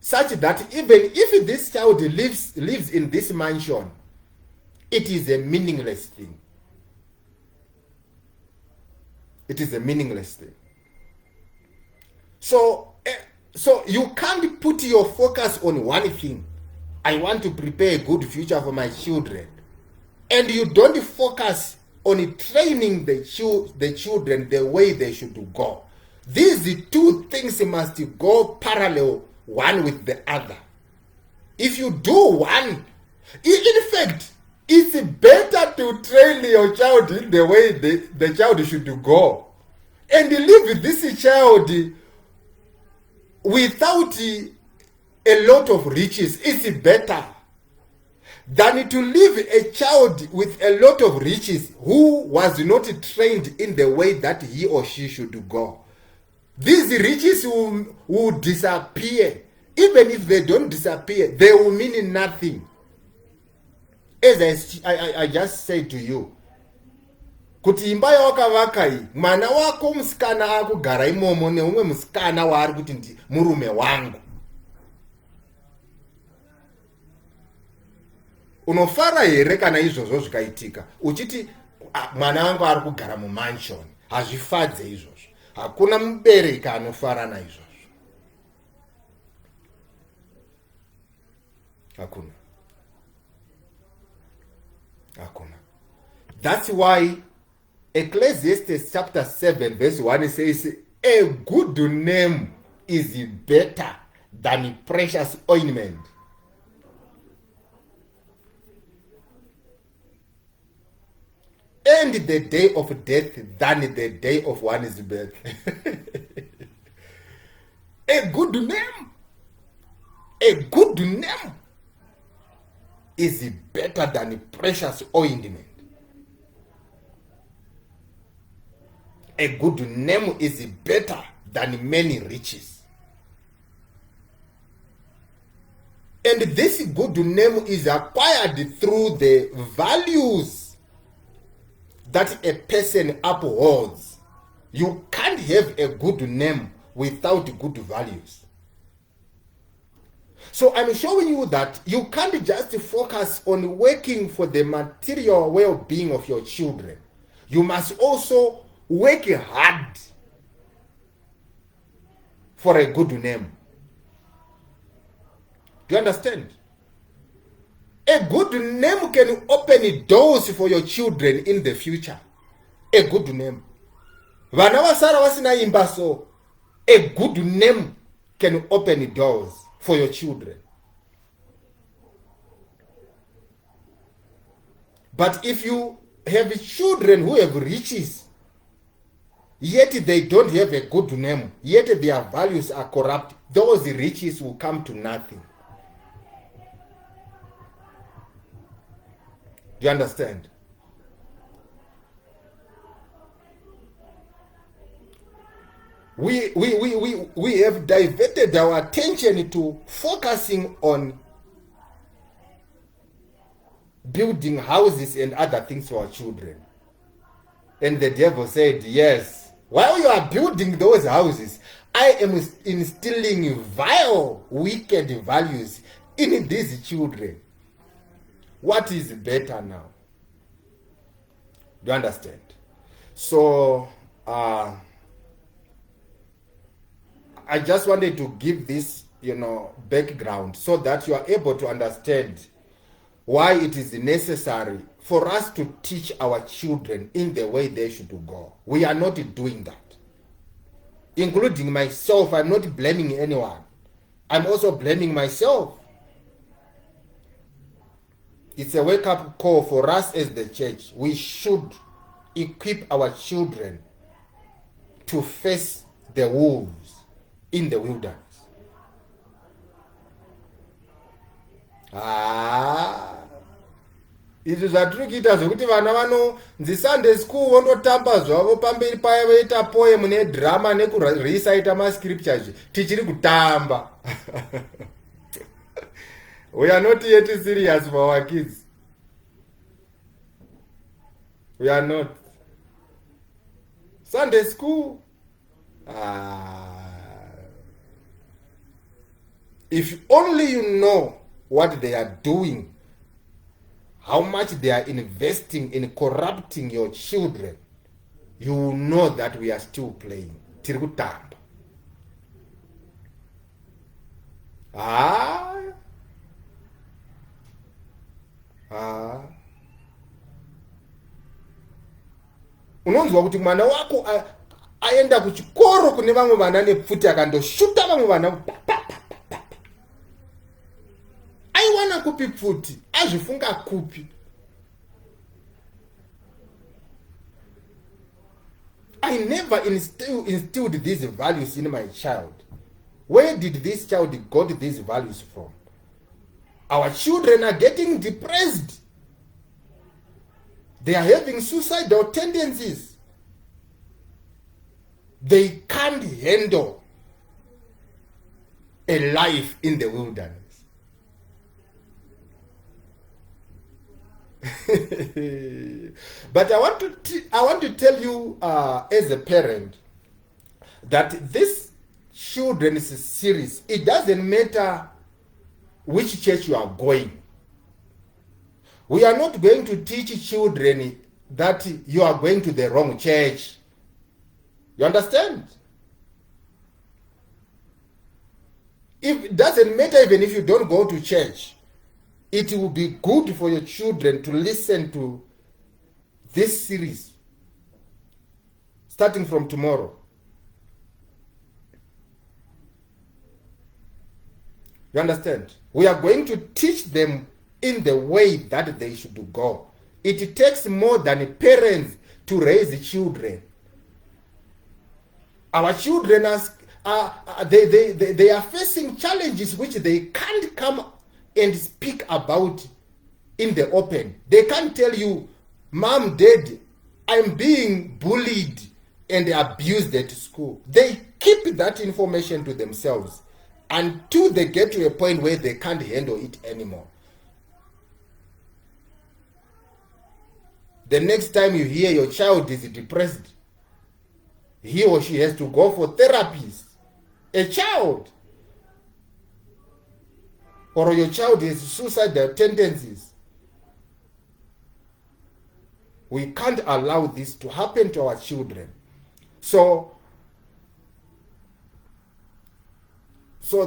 such that even if this child lives in this mansion, it is a meaningless thing. It is a meaningless thing. So you can't put your focus on one thing. I want to prepare a good future for my children, and you don't focus on training the children the way they should go. These two things must go parallel, one with the other. If you do one, in fact, it's better to train your child in the way the child should go, and leave this child without a lot of riches. It's better than to leave a child with a lot of riches who was not trained in the way that he or she should go. These riches will disappear. Even if they don't disappear, they will mean nothing. As I just said to you, kuti imba yawakavaka iyi, mwana wako musikana akugara imomo neumwe musikana waari kuti ndi murume wangu. unofara here kana izvozvo zvikaitika uchiti mwana wangu ari kugara mumansion? Hazvifadze izvozvo. Hakuna mubereki anofara naizvozvo. Hakuna. That's why Ecclesiastes chapter 7 verse 1 says, a good name is better than precious ointment. And the day of death than the day of one's birth. A good name is better than precious ointment. A good name is better than many riches. And this good name is acquired through the values that a person upholds. You can't have a good name without good values. So I'm showing you that you can't just focus on working for the material well-being of your children. You must also work hard for a good name. Do you understand? A good name can open doors for your children in the future. A good name. Vana vasara vasina imba, so a good name can open doors for your children. But if you have children who have riches, yet they don't have a good name, yet their values are corrupt, those riches will come to nothing. Do you understand? We have diverted our attention to focusing on building houses and other things for our children. And the devil said, yes, while you are building those houses, I am instilling vile, wicked values in these children. What is better now? Do you understand? So, I just wanted to give this, background so that you are able to understand why it is necessary for us to teach our children in the way they should go. We are not doing that. Including myself, I'm not blaming anyone. I'm also blaming myself. It's a wake-up call for us as the church. We should equip our children to face the wolves in the wilderness. Izvi zvatiri kuita zvokuti vana vanonzi Sunday school vondotamba zvavo pamberi paya voita poem nedrama nekurecita mascriptures tichiri kutamba. We are not yet serious for our kids. We are not. Sunday school. If only you know what they are doing, how much they are investing in corrupting your children, you will know that we are still playing. Tiri kutamba. Unonzwa kuti mwana wako aenda kuchikoro kune vamwe vana nepfuti akandoshuta vamwe vana. Aiwana kupi pfuti, azvifunga kupi. I never instilled these values in my child. Where did this child got these values from? Our children are getting depressed. They are having suicidal tendencies. They can't handle a life in the wilderness. But I want to tell you as a parent that this children's series, it doesn't matter which church you are going. We are not going to teach children that you are going to the wrong church. You understand? It doesn't matter even if you don't go to church. It will be good for your children to listen to this series starting from tomorrow. You understand? We are going to teach them in the way that they should go. It takes more than parents to raise children. Our children they are facing challenges which they can't come and speak about in the open. They can't tell you, Mom, Dad, I'm being bullied and abused at school. They keep that information to themselves until they get to a point where they can't handle it anymore. The next time you hear your child is depressed, he or she has to go for therapies. A child, or your child has suicidal tendencies. We can't allow this to happen to our children. So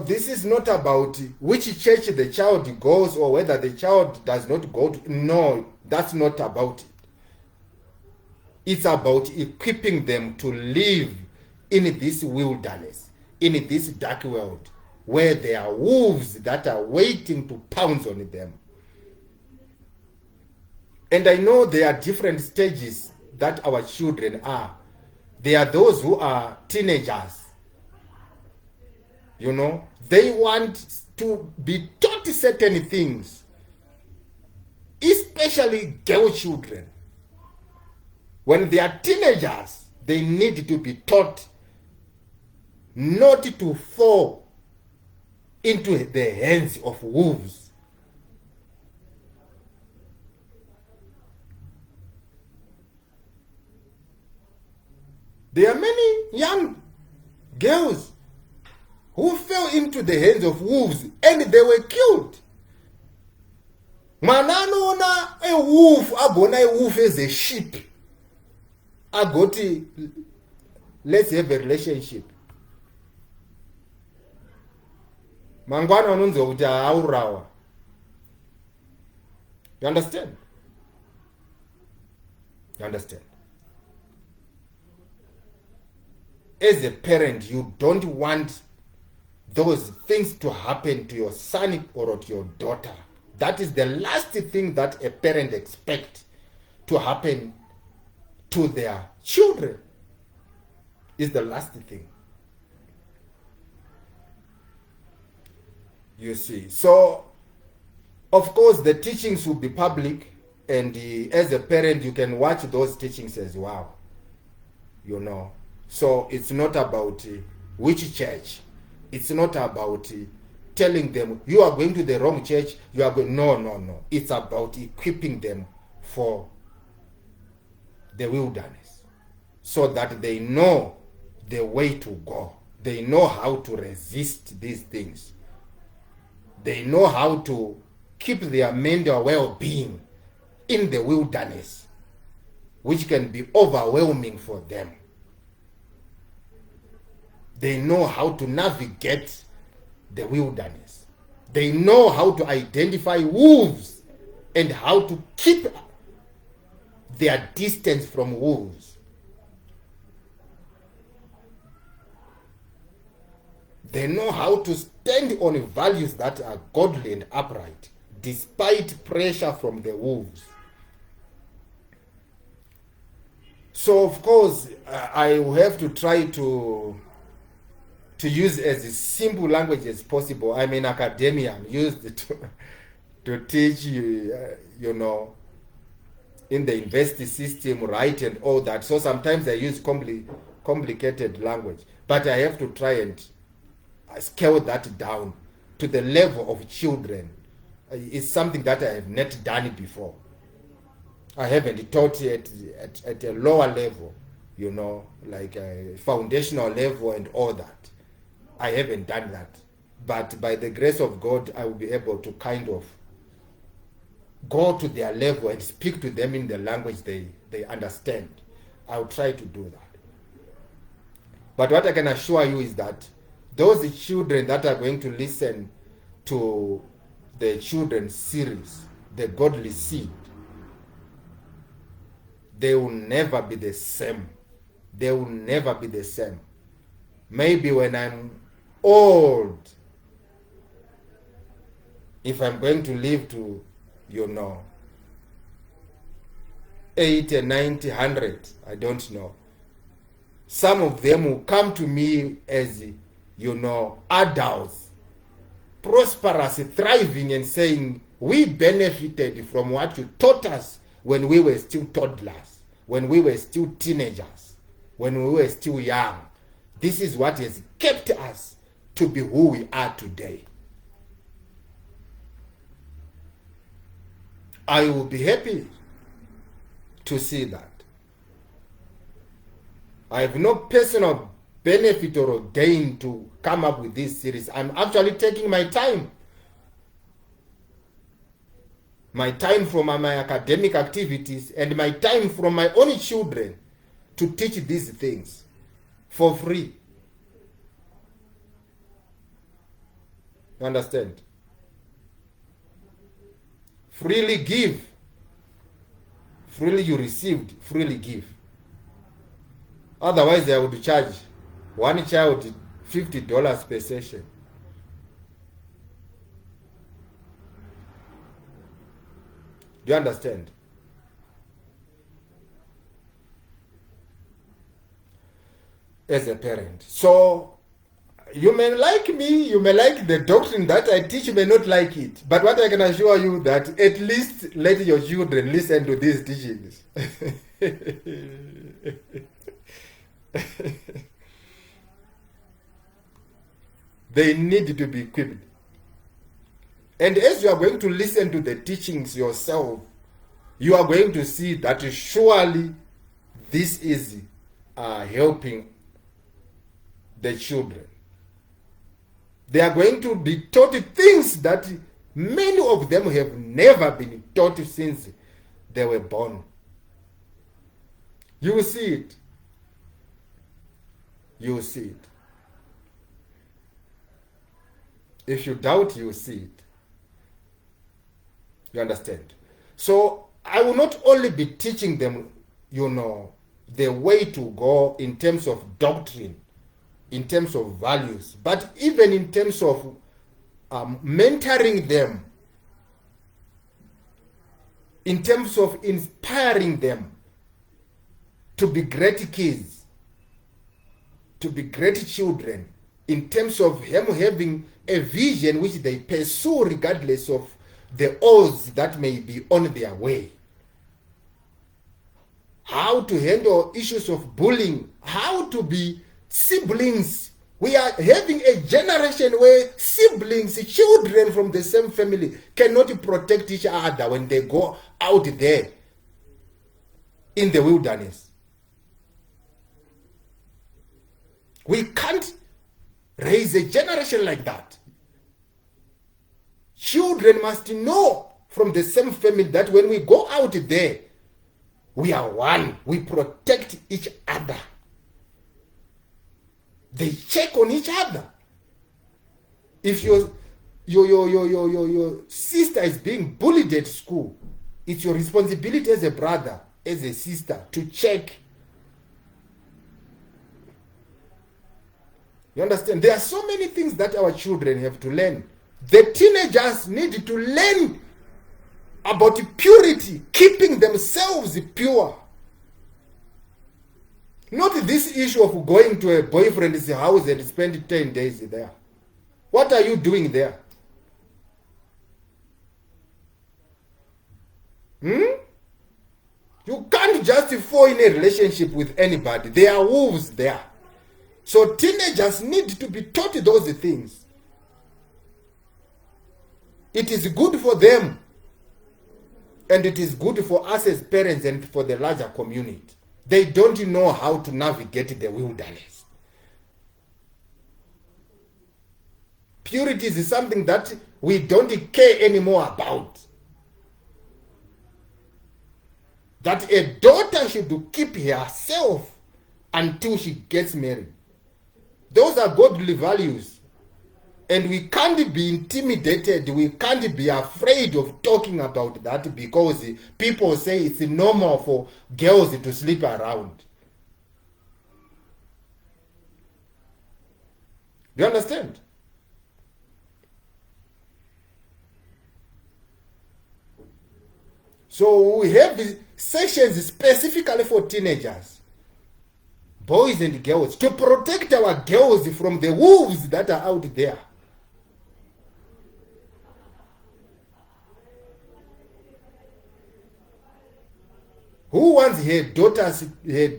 this is not about which church the child goes or whether the child does not go to. No, that's not about it. It's about equipping them to live in this wilderness, in this dark world, where there are wolves that are waiting to pounce on them. And I know there are different stages that our children are. There are those who are teenagers. You know, they want to be taught certain things, especially girl children. When they are teenagers, they need to be taught not to fall into the hands of wolves. There are many young girls who fell into the hands of wolves and they were killed. Mananona a wolf, abona a wolf as a sheep. Agoti, let's have a relationship. Mangwana nunzo uja aurawa. You understand? You understand? As a parent, you don't want those things to happen to your son or to your daughter. That is the last thing that a parent expects to happen to their children. Is the last thing. You see. So, of course, the teachings will be public, and as a parent, you can watch those teachings as well. You know. So, it's not about which church. It's not about telling them, you are going to the wrong church. You are going. No. It's about equipping them for the wilderness, so that they know the way to go. They know how to resist these things. They know how to keep their mental well-being in the wilderness, which can be overwhelming for them. They know how to navigate the wilderness. They know how to identify wolves and how to keep their distance from wolves. They know how to stand on values that are godly and upright, despite pressure from the wolves. So, of course, I will have to try to use as simple language as possible. I'm an academician, used to teach you, you know, in the university system, right, and all that. So sometimes I use complicated language, but I have to try and scale that down to the level of children. It's something that I have not done before. I haven't taught it at a lower level, you know, like a foundational level and all that. I haven't done that. But by the grace of God, I will be able to kind of go to their level and speak to them in the language they understand. I'll try to do that. But what I can assure you is that those children that are going to listen to the children's series, the Godly Seed, they will never be the same. They will never be the same. Maybe when I'm old, if I'm going to live to, 80, 90, 100, I don't know. Some of them will come to me as, adults, prosperous, thriving, and saying, we benefited from what you taught us when we were still toddlers, when we were still teenagers, when we were still young. This is what has kept us to be who we are today. I will be happy to see that. I have no personal benefit or gain to come up with this series. I'm actually taking my time. My time from my academic activities and my time from my own children to teach these things for free. You understand? Freely give. Freely you received, freely give. Otherwise, I would charge one child $50 per session. Do you understand? As a parent. So, you may like me, you may like the doctrine that I teach, you may not like it. But what I can assure you that at least let your children listen to these teachings. They need to be equipped. And as you are going to listen to the teachings yourself, you are going to see that surely this is helping the children. They are going to be taught things that many of them have never been taught since they were born. You will see it. You will see it. If you doubt, you will see it. You understand? So I will not only be teaching them, the way to go in terms of doctrine, in terms of values, but even in terms of mentoring them, in terms of inspiring them to be great kids, to be great children, in terms of them having a vision which they pursue regardless of the odds that may be on their way. How to handle issues of bullying, how to be siblings. We are having a generation where siblings, children from the same family, cannot protect each other when they go out there in the wilderness. We can't raise a generation like that. Children must know from the same family that when we go out there, we are one. We protect each other. They check on each other. If your sister is being bullied at school, it's your responsibility as a brother, as a sister, to check. You understand? There are so many things that our children have to learn. The teenagers need to learn about purity, keeping themselves pure. Not this issue of going to a boyfriend's house and spend 10 days there. What are you doing there? You can't just fall in a relationship with anybody. There are wolves there. So teenagers need to be taught those things. It is good for them. And it is good for us as parents and for the larger community. They don't know how to navigate the wilderness. Purity is something that we don't care anymore about. that a daughter should keep herself until she gets married. Those are godly values. And we can't be intimidated. We can't be afraid of talking about that because people say it's normal for girls to sleep around. Do you understand? So we have sessions specifically for teenagers, boys and girls, to protect our girls from the wolves that are out there. Who wants her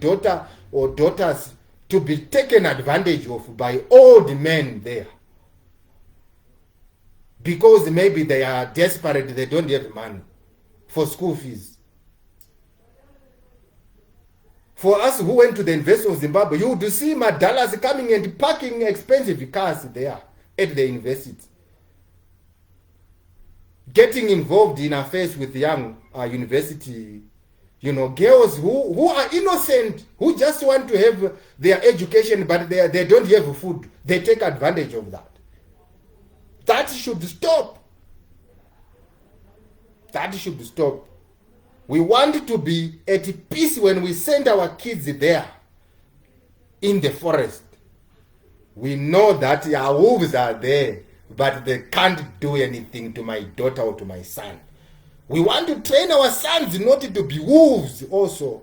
daughter or daughters to be taken advantage of by old men there? Because maybe they are desperate, they don't have money for school fees. For us who went to the University of Zimbabwe, you would see Madalas coming and parking expensive cars there at the university. Getting involved in affairs with young university, girls who are innocent, who just want to have their education, but they don't have food. They take advantage of that. That should stop. That should stop. We want to be at peace when we send our kids there in the forest. We know that our wolves are there, but they can't do anything to my daughter or to my son. We want to train our sons not to be wolves also.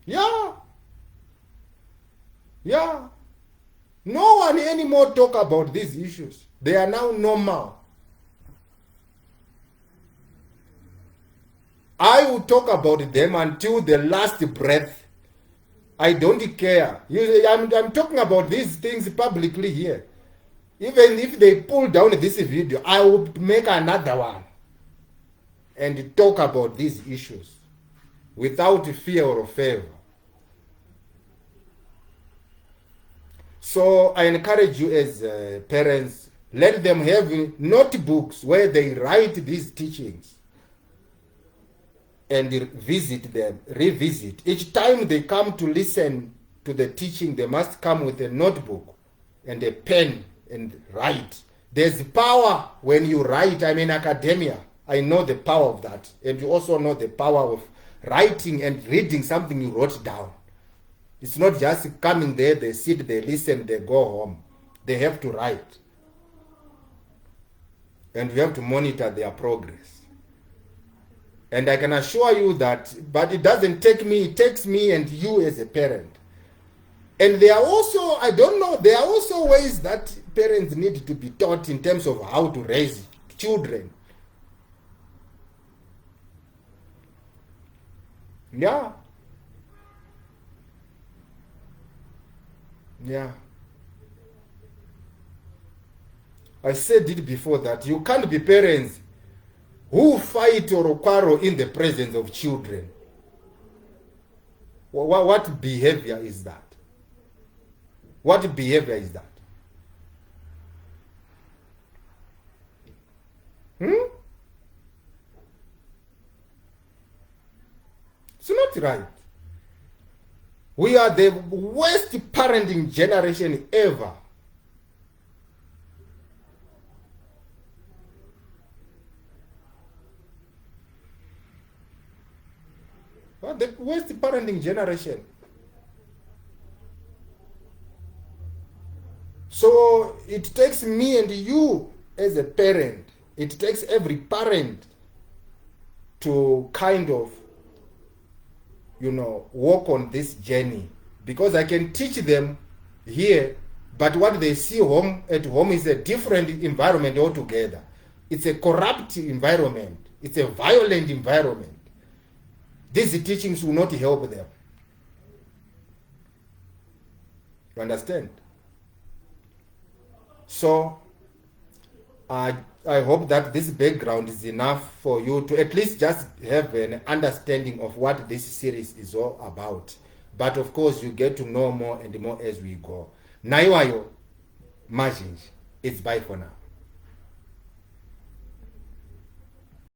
Yeah. No one anymore talk about these issues. They are now normal. I will talk about them until the last breath. I don't care. I'm talking about these things publicly here. Even if they pull down this video, I will make another one and talk about these issues without fear or favor. So I encourage you as parents, let them have notebooks where they write these teachings and revisit. Each time they come to listen to the teaching, they must come with a notebook and a pen and write. There's power when you write. I'm in academia. I know the power of that. And you also know the power of writing and reading something you wrote down. It's not just coming there, they sit, they listen, they go home. They have to write. And we have to monitor their progress. And I can assure you that, but it doesn't take me, it takes me and you as a parent. And there are also, there are also ways that parents need to be taught in terms of how to raise children. Yeah. I said it before that you can't be parents who fight or quarrel in the presence of children. What behavior is that? What behavior is that? It's not right. We are the worst parenting generation ever. Well, the worst parenting generation. So it takes me and you as a parent, it takes every parent to kind of, walk on this journey. Because I can teach them here, but what they see at home is a different environment altogether. It's a corrupt environment. It's a violent environment. These teachings will not help them. You understand? So, I hope that this background is enough for you to at least just have an understanding of what this series is all about. But of course, you get to know more and more as we go. Naiwayo, Majinji, it's bye for now.